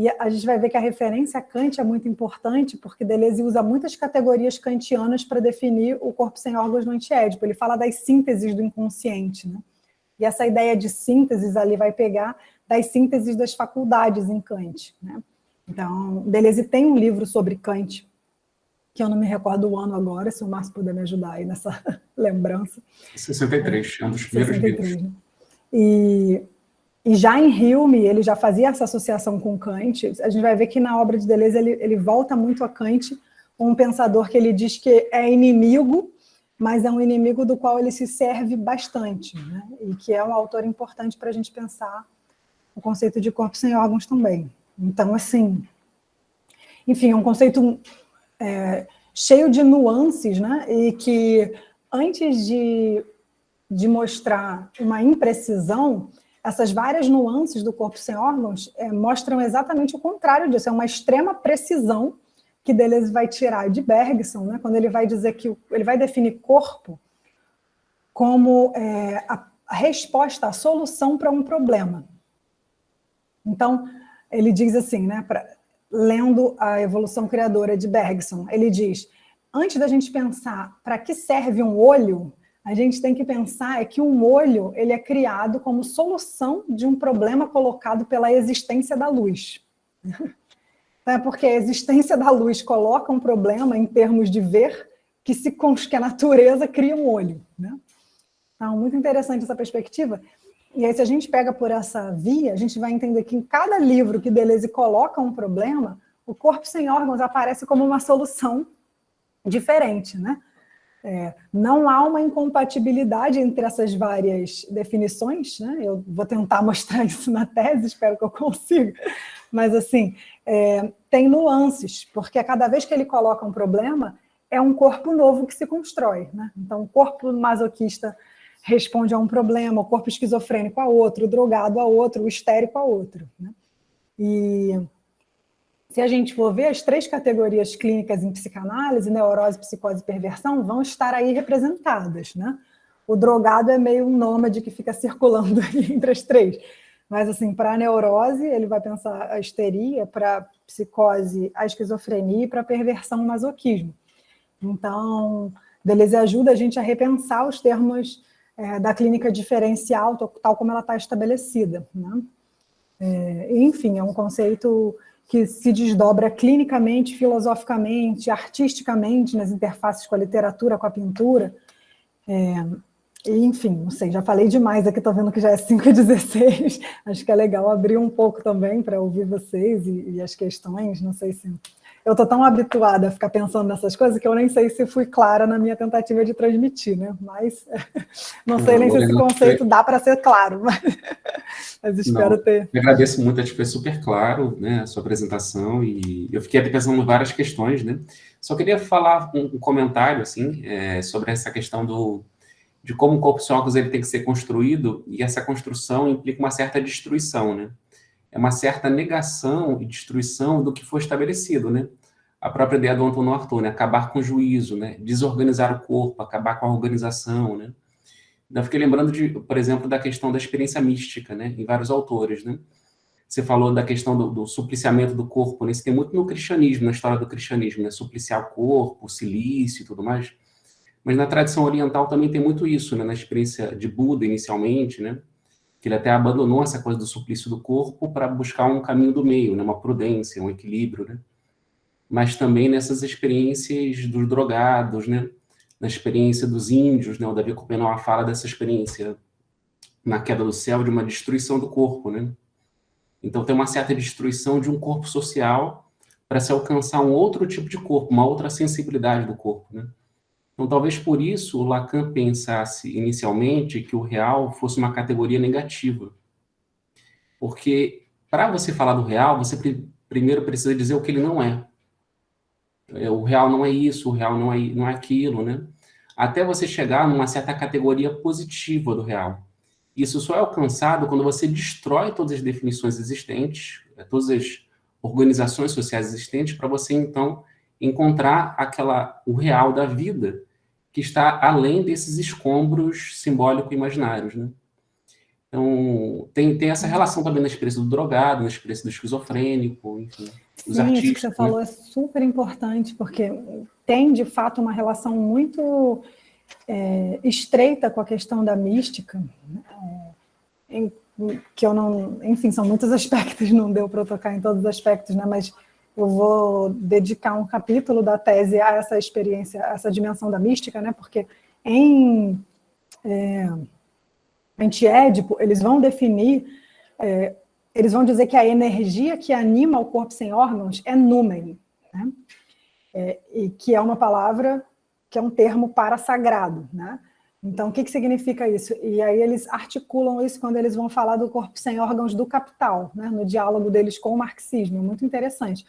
E a gente vai ver que a referência a Kant é muito importante, porque Deleuze usa muitas categorias kantianas para definir o corpo sem órgãos no antiédipo. Ele fala das sínteses do inconsciente, né? E essa ideia de sínteses ali vai pegar das sínteses das faculdades em Kant, né? Então, Deleuze tem um livro sobre Kant, que eu não me recordo o ano agora, se o Márcio puder me ajudar aí nessa lembrança. 63, é um dos primeiros 63, livros. né? E já em Hume, ele já fazia essa associação com Kant. A gente vai ver que na obra de Deleuze ele volta muito a Kant, um pensador que ele diz que é inimigo, mas é um inimigo do qual ele se serve bastante, né? E que é um autor importante para a gente pensar o conceito de corpo sem órgãos também. Então, assim, enfim, é um conceito cheio de nuances, né? E que, antes de mostrar uma imprecisão, essas várias nuances do corpo sem órgãos mostram exatamente o contrário disso, é uma extrema precisão que Deleuze vai tirar de Bergson, né, quando ele vai dizer que ele vai definir corpo como a resposta, a solução para um problema. Então, ele diz assim, né, lendo a Evolução Criadora de Bergson, ele diz, antes da gente pensar para que serve um olho, a gente tem que pensar que um olho ele é criado como solução de um problema colocado pela existência da luz. Então, é porque a existência da luz coloca um problema em termos de ver que a natureza cria um olho, né? Então, muito interessante essa perspectiva. E aí, se a gente pega por essa via, a gente vai entender que em cada livro que Deleuze coloca um problema, o corpo sem órgãos aparece como uma solução diferente, né? Não há uma incompatibilidade entre essas várias definições, né? Eu vou tentar mostrar isso na tese, espero que eu consiga, mas assim, tem nuances, porque a cada vez que ele coloca um problema, é um corpo novo que se constrói, né? Então, o corpo masoquista responde a um problema, o corpo esquizofrênico a outro, o drogado a outro, o histérico a outro, né? E se a gente for ver, as 3 categorias clínicas em psicanálise, neurose, psicose e perversão, vão estar aí representadas, né? O drogado é meio um nômade que fica circulando aí entre as 3. Mas, assim, para a neurose, ele vai pensar a histeria, para a psicose, a esquizofrenia, e para a perversão, o masoquismo. Então, Deleuze ajuda a gente a repensar os termos da clínica diferencial, tal como ela está estabelecida, né? Enfim, é um conceito que se desdobra clinicamente, filosoficamente, artisticamente, nas interfaces com a literatura, com a pintura. Enfim, não sei, já falei demais aqui, estou vendo que já é 5h16, acho que é legal abrir um pouco também para ouvir vocês e as questões, não sei se... Eu estou tão habituada a ficar pensando nessas coisas que eu nem sei se fui clara na minha tentativa de transmitir, né? Mas não sei nem se esse conceito dá para ser claro, mas espero ter. Eu agradeço muito, acho que foi super claro, né, a sua apresentação, e eu fiquei pensando em várias questões, né? Só queria falar um comentário, assim, sobre essa questão de como o corpo sem órgãos ele tem que ser construído, e essa construção implica uma certa destruição, né? É uma certa negação e destruição do que foi estabelecido, né? A própria ideia do Antônio Artaud, né? Acabar com o juízo, né? Desorganizar o corpo, acabar com a organização, né? Eu fiquei lembrando, por exemplo, da questão da experiência mística, né? Em vários autores, né? Você falou da questão do supliciamento do corpo, né? Isso tem muito no cristianismo, na história do cristianismo, né? Supliciar o corpo, o silício e tudo mais. Mas na tradição oriental também tem muito isso, né? Na experiência de Buda, inicialmente, né? que ele até abandonou essa coisa do suplício do corpo para buscar um caminho do meio, né, uma prudência, um equilíbrio, né? Mas também nessas experiências dos drogados, né? Na experiência dos índios, né? O Davi Copenau fala dessa experiência na queda do céu, de uma destruição do corpo, né? Então tem uma certa destruição de um corpo social para se alcançar um outro tipo de corpo, uma outra sensibilidade do corpo, né? Então talvez por isso o Lacan pensasse inicialmente que o real fosse uma categoria negativa. Porque para você falar do real, você primeiro precisa dizer o que ele não é. O real não é isso, o real não é aquilo, né? Até você chegar numa certa categoria positiva do real. Isso só é alcançado quando você destrói todas as definições existentes, todas as organizações sociais existentes, para você, então, encontrar o real da vida, que está além desses escombros simbólico-imaginários, né? Então, tem essa relação também na experiência do drogado, na experiência do esquizofrênico, enfim, dos artistas. Isso que você falou é super importante, porque tem, de fato, uma relação muito estreita com a questão da mística, que eu não... Enfim, são muitos aspectos, não deu para eu tocar em todos os aspectos, né? Mas eu vou dedicar um capítulo da tese a essa experiência, a essa dimensão da mística, né? Porque em Antiédipo, eles vão definir, eles vão dizer que a energia que anima o corpo sem órgãos é númen, né? E que é uma palavra, que é um termo para sagrado, né? Então, o que significa isso? E aí eles articulam isso quando eles vão falar do corpo sem órgãos do Capital, né? No diálogo deles com o marxismo, muito interessante.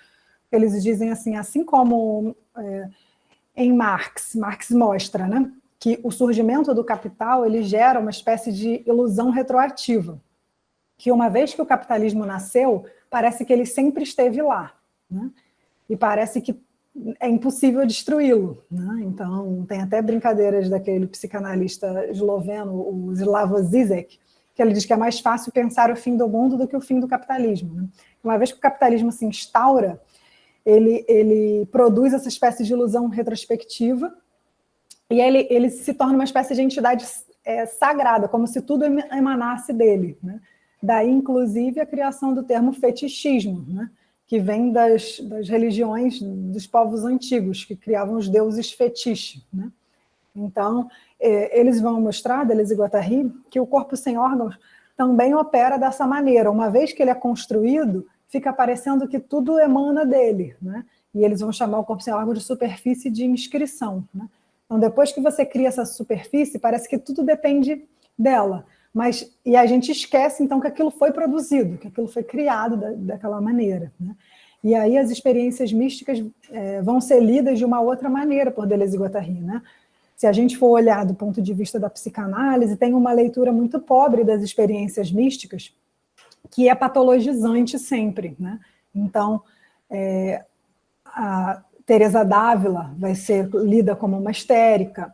Eles dizem assim como em Marx mostra, né, que o surgimento do capital ele gera uma espécie de ilusão retroativa, que uma vez que o capitalismo nasceu, parece que ele sempre esteve lá, né? E parece que é impossível destruí-lo, né? Então, tem até brincadeiras daquele psicanalista esloveno, o Slavoj Žižek, que ele diz que é mais fácil pensar o fim do mundo do que o fim do capitalismo, né? Uma vez que o capitalismo se instaura, ele produz essa espécie de ilusão retrospectiva e ele se torna uma espécie de entidade sagrada, como se tudo emanasse dele, né? Daí, inclusive, a criação do termo fetichismo, né? Que vem das religiões dos povos antigos, que criavam os deuses fetiche, né? Então, eles vão mostrar, Deleuze e Guattari, que o corpo sem órgãos também opera dessa maneira. Uma vez que ele é construído, fica parecendo que tudo emana dele, né? E eles vão chamar o corpo sem órgãos de superfície de inscrição, né? Então, depois que você cria essa superfície, parece que tudo depende dela. E a gente esquece, então, que aquilo foi produzido, que aquilo foi criado daquela maneira, né? E aí as experiências místicas vão ser lidas de uma outra maneira por Deleuze e Guattari, né? Se a gente for olhar do ponto de vista da psicanálise, tem uma leitura muito pobre das experiências místicas, que é patologizante sempre, né? Então, a Teresa d'Ávila vai ser lida como uma histérica.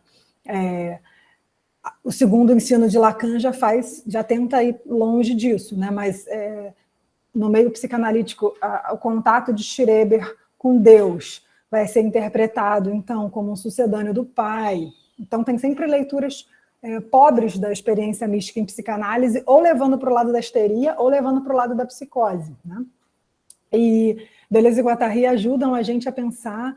O segundo ensino de Lacan já tenta ir longe disso, né? Mas no meio psicanalítico, o contato de Schreber com Deus vai ser interpretado, então, como um sucedâneo do pai. Então, tem sempre leituras pobres da experiência mística em psicanálise, ou levando para o lado da histeria, ou levando para o lado da psicose, né? E Deleuze e Guattari ajudam a gente a pensar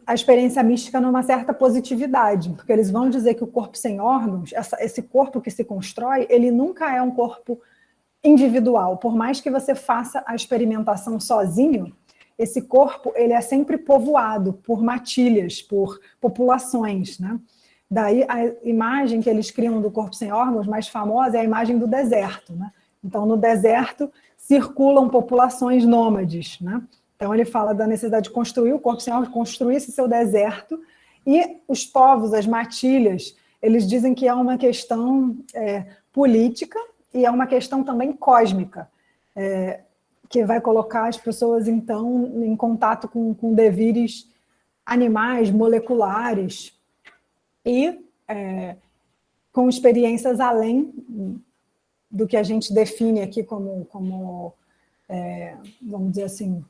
a experiência mística numa certa positividade, porque eles vão dizer que o corpo sem órgãos, esse corpo que se constrói, ele nunca é um corpo individual. Por mais que você faça a experimentação sozinho, esse corpo ele é sempre povoado por matilhas, por populações, né? Daí a imagem que eles criam do corpo sem órgãos mais famosa é a imagem do deserto, né? Então, no deserto circulam populações nômades, né? Então, ele fala da necessidade de construir o corpo sem órgãos, construir esse seu deserto, e os povos, as matilhas, eles dizem que é uma questão política e é uma questão também cósmica, que vai colocar as pessoas, então, em contato com devires animais, moleculares, e com experiências além do que a gente define aqui como vamos dizer assim,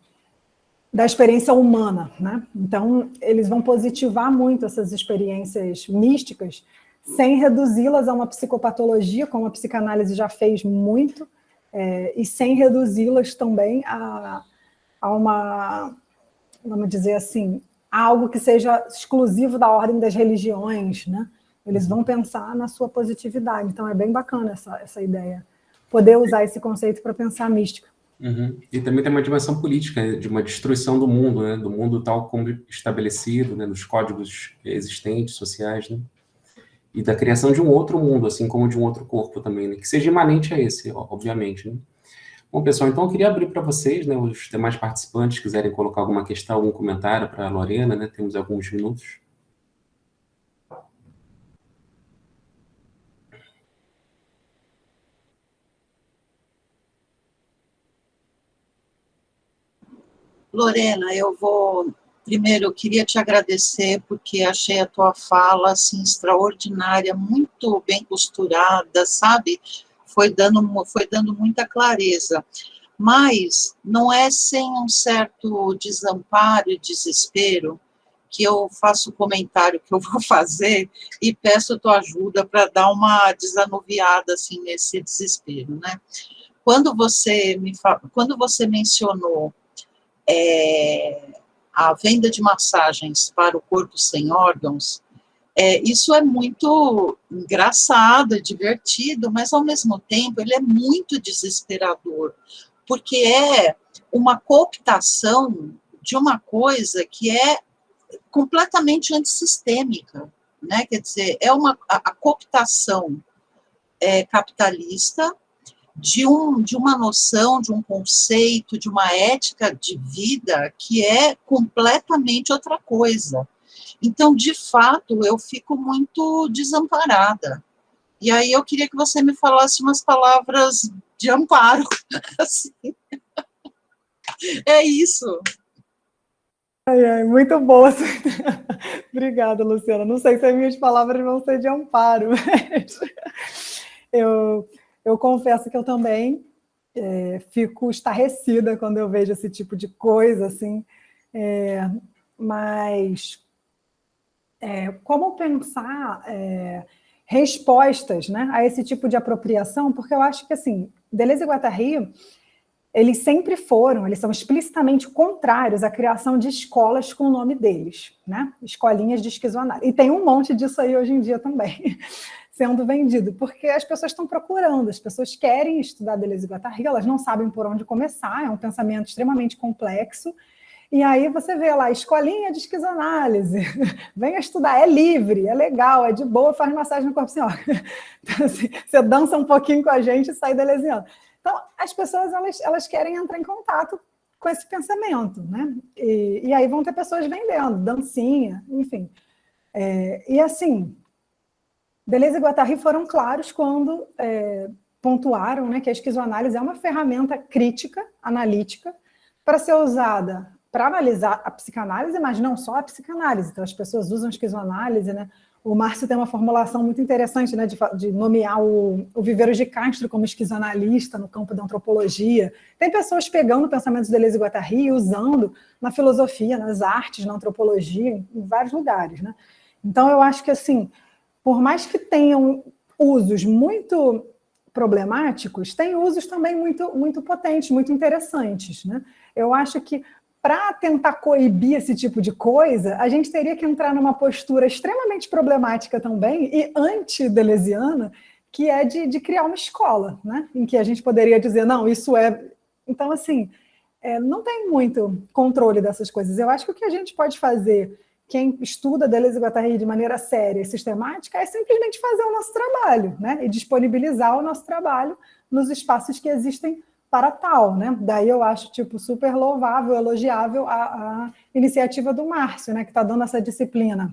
da experiência humana, né? Então, eles vão positivar muito essas experiências místicas, sem reduzi-las a uma psicopatologia, como a psicanálise já fez muito, e sem reduzi-las também a uma, vamos dizer assim, algo que seja exclusivo da ordem das religiões, né? Eles vão pensar na sua positividade. Então, é bem bacana essa ideia. Poder usar esse conceito para pensar a mística. Uhum. E também tem uma dimensão política, de uma destruição do mundo, né? Do mundo tal como estabelecido, né? Dos códigos existentes, sociais, né? E da criação de um outro mundo, assim como de um outro corpo também, né? Que seja imanente a esse, obviamente, né? Bom, pessoal, então eu queria abrir para vocês, né? Os demais participantes quiserem colocar alguma questão, algum comentário para a Lorena, né? Temos alguns minutos. Lorena, primeiro, eu queria te agradecer, porque achei a tua fala, assim, extraordinária, muito bem costurada, sabe? Foi dando muita clareza. Mas não é sem um certo desamparo e desespero que eu faço o comentário que eu vou fazer e peço tua ajuda para dar uma desanuviada, assim, nesse desespero, né? Quando você mencionou a venda de massagens para o corpo sem órgãos, isso é muito engraçado, divertido, mas ao mesmo tempo ele é muito desesperador, porque é uma cooptação de uma coisa que é completamente antissistêmica, né? Quer dizer, a cooptação capitalista de uma noção, de um conceito, de uma ética de vida que é completamente outra coisa. Então, de fato, eu fico muito desamparada. E aí eu queria que você me falasse umas palavras de amparo. Assim. É isso. Muito boa. Obrigada, Luciana. Não sei se as minhas palavras vão ser de amparo, mas eu confesso que eu também fico estarrecida quando eu vejo esse tipo de coisa, assim, mas como pensar respostas, né, a esse tipo de apropriação, porque eu acho que, assim, Deleuze e Guattari, eles são explicitamente contrários à criação de escolas com o nome deles, né, escolinhas de esquizoanálise, e tem um monte disso aí hoje em dia também, sendo vendido, porque as pessoas estão procurando, as pessoas querem estudar Deleuze e Guattari, elas não sabem por onde começar, é um pensamento extremamente complexo, e aí você vê lá, escolinha de esquizoanálise, venha estudar, é livre, é legal, é de boa, faz massagem no corpo sem órgão. Então, assim, você dança um pouquinho com a gente e sai deleuziano. Então, as pessoas, elas querem entrar em contato com esse pensamento, né? E aí vão ter pessoas vendendo, dancinha, enfim. E assim, Deleuze e Guattari foram claros quando pontuaram, né, que a esquizoanálise é uma ferramenta crítica, analítica, para ser usada para analisar a psicanálise, mas não só a psicanálise. Então, as pessoas usam a esquizoanálise, né? O Márcio tem uma formulação muito interessante, né, de nomear o Viveiros de Castro como esquizoanalista no campo da antropologia. Tem pessoas pegando pensamentos de Deleuze e Guattari e usando na filosofia, nas artes, na antropologia, em vários lugares, né? Então, eu acho que, assim, por mais que tenham usos muito problemáticos, tem usos também muito, muito potentes, muito interessantes, né? Eu acho que para tentar coibir esse tipo de coisa, a gente teria que entrar numa postura extremamente problemática também e anti-deleuziana, que é de criar uma escola, né? Em que a gente poderia dizer, não, isso é... Então, assim, não tem muito controle dessas coisas. Eu acho que o que a gente pode fazer, quem estuda Deleuze e Guattari de maneira séria e sistemática, é simplesmente fazer o nosso trabalho, né? E disponibilizar o nosso trabalho nos espaços que existem para tal, né? Daí eu acho, tipo, super louvável, elogiável a iniciativa do Márcio, né? Que está dando essa disciplina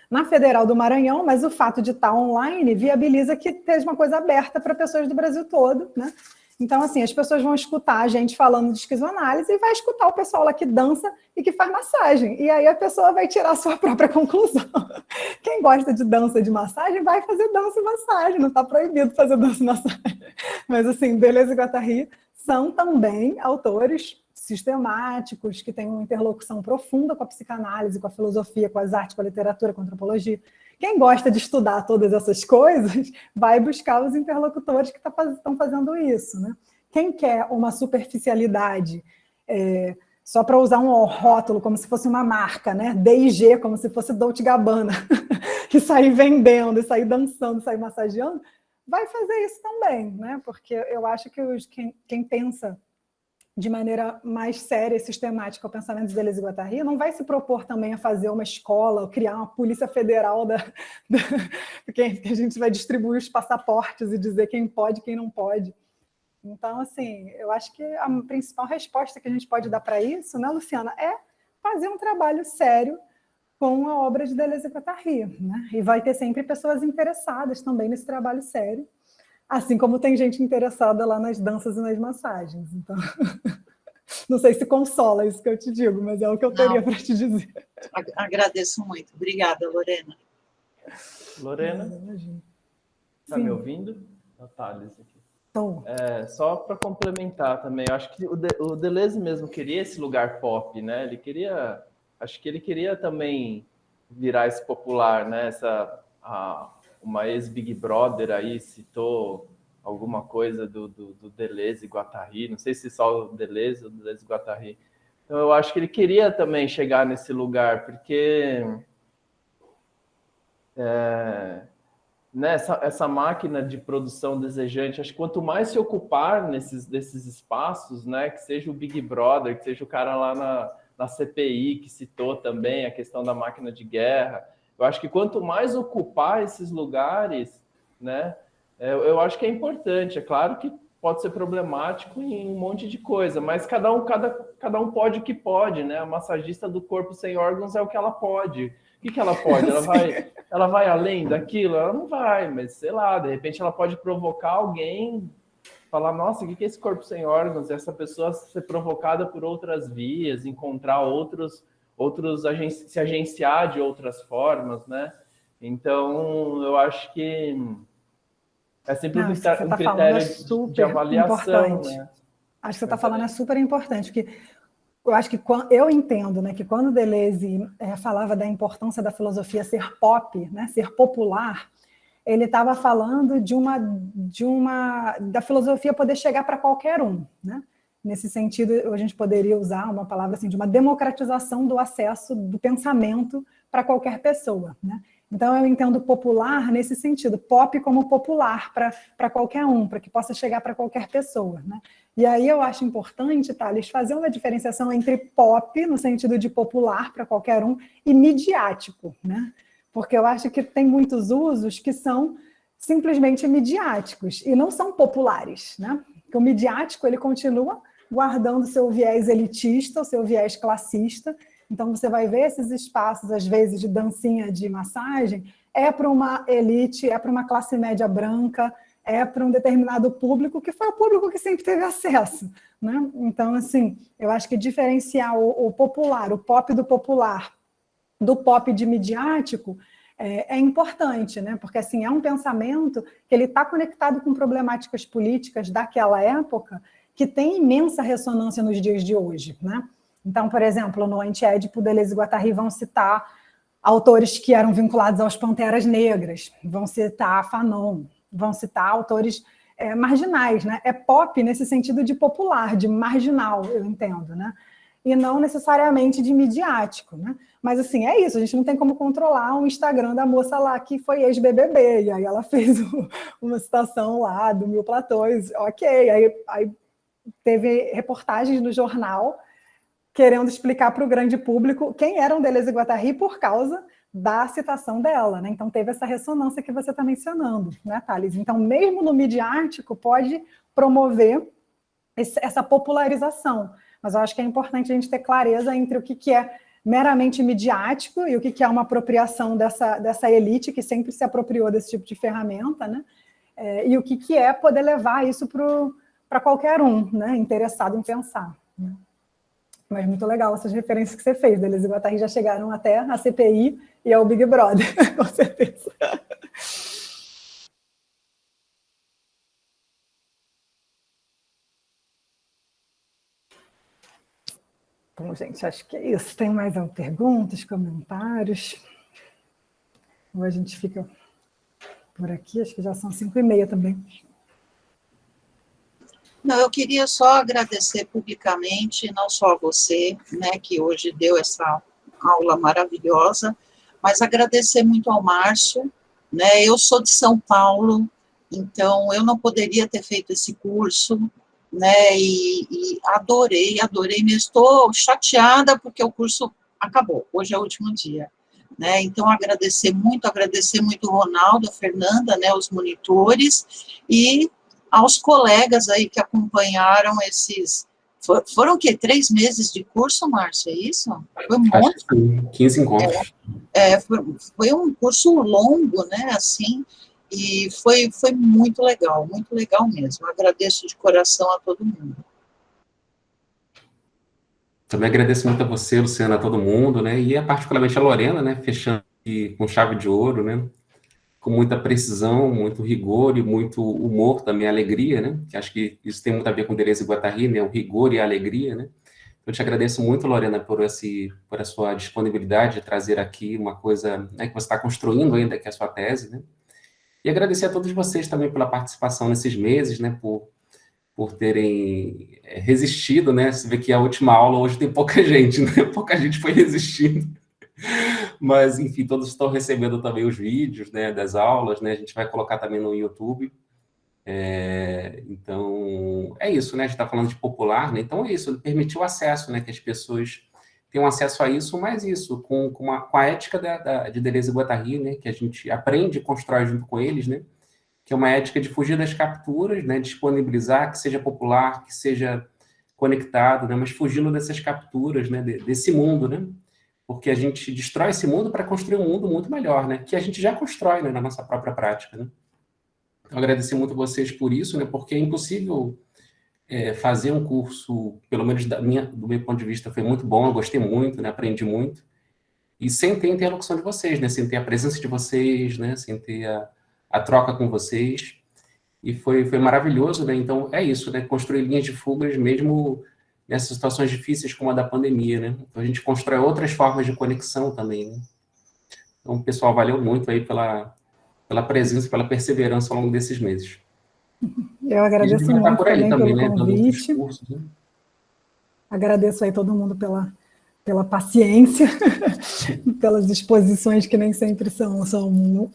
na Federal do Maranhão, mas o fato de estar online viabiliza que esteja uma coisa aberta para pessoas do Brasil todo, né? Então, assim, as pessoas vão escutar a gente falando de esquizoanálise e vai escutar o pessoal lá que dança e que faz massagem. E aí a pessoa vai tirar a sua própria conclusão. Quem gosta de dança e de massagem vai fazer dança e massagem, não está proibido fazer dança e massagem. Mas, assim, Deleuze e Guattari são também autores sistemáticos, que têm uma interlocução profunda com a psicanálise, com a filosofia, com as artes, com a literatura, com a antropologia. Quem gosta de estudar todas essas coisas vai buscar os interlocutores que estão fazendo isso, né? Quem quer uma superficialidade, só para usar um rótulo como se fosse uma marca, né? D&G, como se fosse Dolce & Gabbana, e sair vendendo, e sair dançando, sair massageando, vai fazer isso também, né? Porque eu acho que quem pensa de maneira mais séria e sistemática o pensamento de Deleuze e Guattari não vai se propor também a fazer uma escola, criar uma polícia federal que a gente vai distribuir os passaportes e dizer quem pode e quem não pode. Então, assim, eu acho que a principal resposta que a gente pode dar para isso, né, Luciana, é fazer um trabalho sério com a obra de Deleuze e Guattari, né? E vai ter sempre pessoas interessadas também nesse trabalho sério, assim como tem gente interessada lá nas danças e nas massagens. Então, não sei se consola isso que eu te digo, mas é o que eu teria para te dizer. Agradeço muito. Obrigada, Lorena. Lorena, está me ouvindo? A Thales aqui. Só para complementar também, eu acho que o Deleuze mesmo queria esse lugar pop, né? Acho que ele queria também virar esse popular, né? Uma ex-Big Brother aí citou alguma coisa do Deleuze e Guattari, não sei se só o Deleuze ou o Deleuze e Guattari. Então eu acho que ele queria também chegar nesse lugar, porque essa máquina de produção desejante, acho que quanto mais se ocupar desses espaços, né, que seja o Big Brother, que seja o cara lá na CPI, que citou também a questão da máquina de guerra, eu acho que quanto mais ocupar esses lugares, né, eu acho que é importante. É claro que pode ser problemático em um monte de coisa, mas cada um pode o que pode, né? A massagista do corpo sem órgãos é o que ela pode. O que ela pode? Ela vai além daquilo? Ela não vai, mas sei lá, de repente ela pode provocar alguém, falar, nossa, o que é esse corpo sem órgãos? Essa pessoa ser provocada por outras vias, encontrar se agenciar de outras formas, né? Então, eu acho que é sempre um critério de avaliação, importante. né? Acho que você está falando é super importante, porque eu acho que eu entendo, né, que quando Deleuze falava da importância da filosofia ser pop, né, ser popular, ele estava falando da filosofia poder chegar para qualquer um, né? Nesse sentido, a gente poderia usar uma palavra assim, de uma democratização do acesso do pensamento para qualquer pessoa, né? Então, eu entendo popular nesse sentido, pop como popular para qualquer um, para que possa chegar para qualquer pessoa, né? E aí eu acho importante, Thales, fazer uma diferenciação entre pop, no sentido de popular para qualquer um, e midiático, né? Porque eu acho que tem muitos usos que são simplesmente midiáticos e não são populares, né? Porque o midiático, ele continua guardando seu viés elitista, o seu viés classista. Então, você vai ver esses espaços, às vezes, de dancinha de massagem, é para uma elite, é para uma classe média branca, é para um determinado público, que foi o público que sempre teve acesso, né? Então, assim, eu acho que diferenciar o popular, o pop do pop de midiático, é importante, né? Porque assim, é um pensamento que ele está conectado com problemáticas políticas daquela época que tem imensa ressonância nos dias de hoje, né? Então, por exemplo, no Anti-Édipo, Deleuze e Guattari vão citar autores que eram vinculados aos Panteras Negras, vão citar Fanon, vão citar autores marginais, né? É pop nesse sentido de popular, de marginal, eu entendo, né? E não necessariamente de midiático, né? Mas, assim, é isso, a gente não tem como controlar o Instagram da moça lá que foi ex-BBB, e aí ela fez uma citação lá do Mil Platões, ok, aí teve reportagens no jornal querendo explicar para o grande público quem eram Deleuze e Guattari por causa da citação dela, né? Então teve essa ressonância que você está mencionando, né, Thales? Então, mesmo no midiático, pode promover essa popularização, mas eu acho que é importante a gente ter clareza entre o que é meramente midiático e o que é uma apropriação dessa elite que sempre se apropriou desse tipo de ferramenta, né? E o que é poder levar isso para qualquer um, né, interessado em pensar, né? Mas muito legal essas referências que você fez. Deleuze e Guattari já chegaram até a CPI e ao Big Brother, com certeza. Bom, gente, acho que é isso. Tem mais perguntas, comentários? Ou a gente fica por aqui? Acho que já são 5h30 também. Não, eu queria só agradecer publicamente, não só a você, né, que hoje deu essa aula maravilhosa, mas agradecer muito ao Márcio, né, eu sou de São Paulo, então eu não poderia ter feito esse curso, né, e adorei mesmo, estou chateada porque o curso acabou, hoje é o último dia, né, então agradecer muito o Ronaldo, a Fernanda, né, os monitores, e aos colegas aí que acompanharam esses... Foram o quê? 3 meses de curso, Márcio, é isso? Foi um monte. Acho que 15 encontros. Foi um curso longo, né, assim, e foi muito legal mesmo. Agradeço de coração a todo mundo. Também agradeço muito a você, Luciana, a todo mundo, né, e particularmente a Lorena, né, fechando aqui com chave de ouro, né, com muita precisão, muito rigor e muito humor também, alegria, né? Que acho que isso tem muito a ver com Deleuze e Guattari, né? O rigor e a alegria, né? Eu te agradeço muito, Lorena, por a sua disponibilidade de trazer aqui uma coisa, né, que você está construindo ainda, que é a sua tese, né? E agradecer a todos vocês também pela participação nesses meses, né? Por terem resistido, né? Você vê que a última aula hoje tem pouca gente, né? Pouca gente foi resistindo. Mas, enfim, todos estão recebendo também os vídeos, né, das aulas, né, a gente vai colocar também no YouTube. Então, é isso, né, a gente está falando de popular, né, então é isso, permitir o acesso, né, que as pessoas tenham acesso a isso, mas isso, com a ética de Deleuze e Guattari, né, que a gente aprende e constrói junto com eles, né, que é uma ética de fugir das capturas, né, disponibilizar, que seja popular, que seja conectado, né, mas fugindo dessas capturas, né, desse mundo, né, porque a gente destrói esse mundo para construir um mundo muito melhor, né? Que a gente já constrói, né, na nossa própria prática, né? Então, agradecer muito a vocês por isso, né? Porque é impossível fazer um curso, pelo menos do meu ponto de vista, foi muito bom, eu gostei muito, né? Aprendi muito, e sem ter a interlocução de vocês, né? Sem ter a presença de vocês, né? Sem ter a troca com vocês, e foi maravilhoso, né? Então, é isso, né? Construir linhas de fugas mesmo nessas situações difíceis como a da pandemia, né? Então, a gente constrói outras formas de conexão também, né? Então, pessoal, valeu muito aí pela presença, pela perseverança ao longo desses meses. Eu agradeço muito também pelo né? convite. Cursos, né? Agradeço aí todo mundo pela paciência, pelas exposições que nem sempre são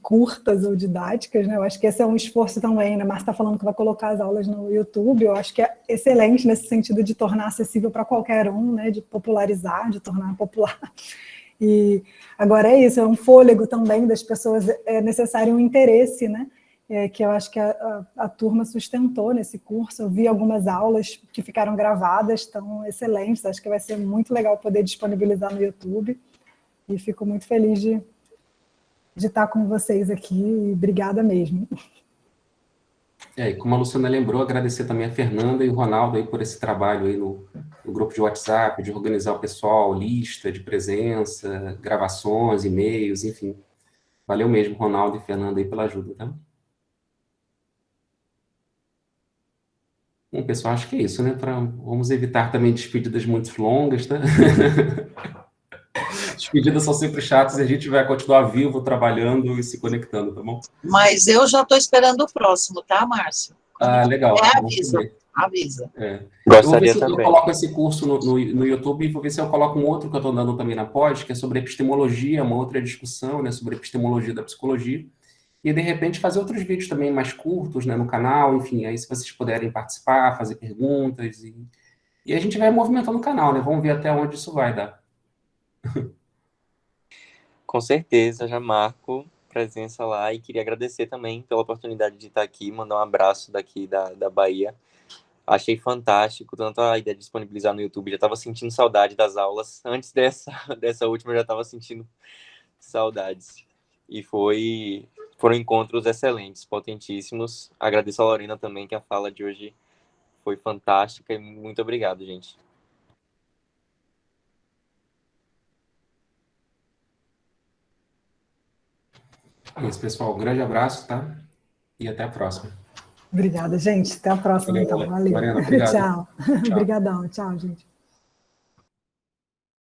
curtas ou didáticas, né? Eu acho que esse é um esforço também, né? A Márcia está falando que vai colocar as aulas no YouTube, eu acho que é excelente nesse sentido de tornar acessível para qualquer um, né? De popularizar, de tornar popular. E agora é isso, é um fôlego também das pessoas, é necessário um interesse, né? Que eu acho que a turma sustentou nesse curso. Eu vi algumas aulas que ficaram gravadas, estão excelentes, acho que vai ser muito legal poder disponibilizar no YouTube, e fico muito feliz de estar com vocês aqui, e obrigada mesmo. E como a Luciana lembrou, agradecer também a Fernanda e o Ronaldo aí por esse trabalho aí no grupo de WhatsApp, de organizar o pessoal, lista de presença, gravações, e-mails, enfim. Valeu mesmo, Ronaldo e Fernanda, aí pela ajuda, tá? Bom, pessoal, acho que é isso, né? Vamos evitar também despedidas muito longas, tá? Despedidas são sempre chatas e a gente vai continuar vivo, trabalhando e se conectando, tá bom? Mas eu já estou esperando o próximo, tá, Márcio? Legal. Avisa. Gostaria também. Eu coloco esse curso no YouTube e vou ver se eu coloco um outro que eu estou dando também na pós, que é sobre epistemologia, uma outra discussão, né, sobre epistemologia da psicologia. E, de repente, fazer outros vídeos também mais curtos, né, no canal, enfim, aí se vocês puderem participar, fazer perguntas, e a gente vai movimentando o canal, né, vamos ver até onde isso vai dar. Com certeza, já marco presença lá, e queria agradecer também pela oportunidade de estar aqui, mandar um abraço daqui da Bahia. Achei fantástico, tanto a ideia de disponibilizar no YouTube, já estava sentindo saudade das aulas, antes dessa última eu já estava sentindo saudades. E foram encontros excelentes, potentíssimos. Agradeço a Lorena também, que a fala de hoje foi fantástica, e muito obrigado, gente. É isso, pessoal. Um grande abraço, tá? E até a próxima. Obrigada, gente. Até a próxima, então. Valeu. Mariana, obrigado. Tchau. Obrigadão. Tchau, gente.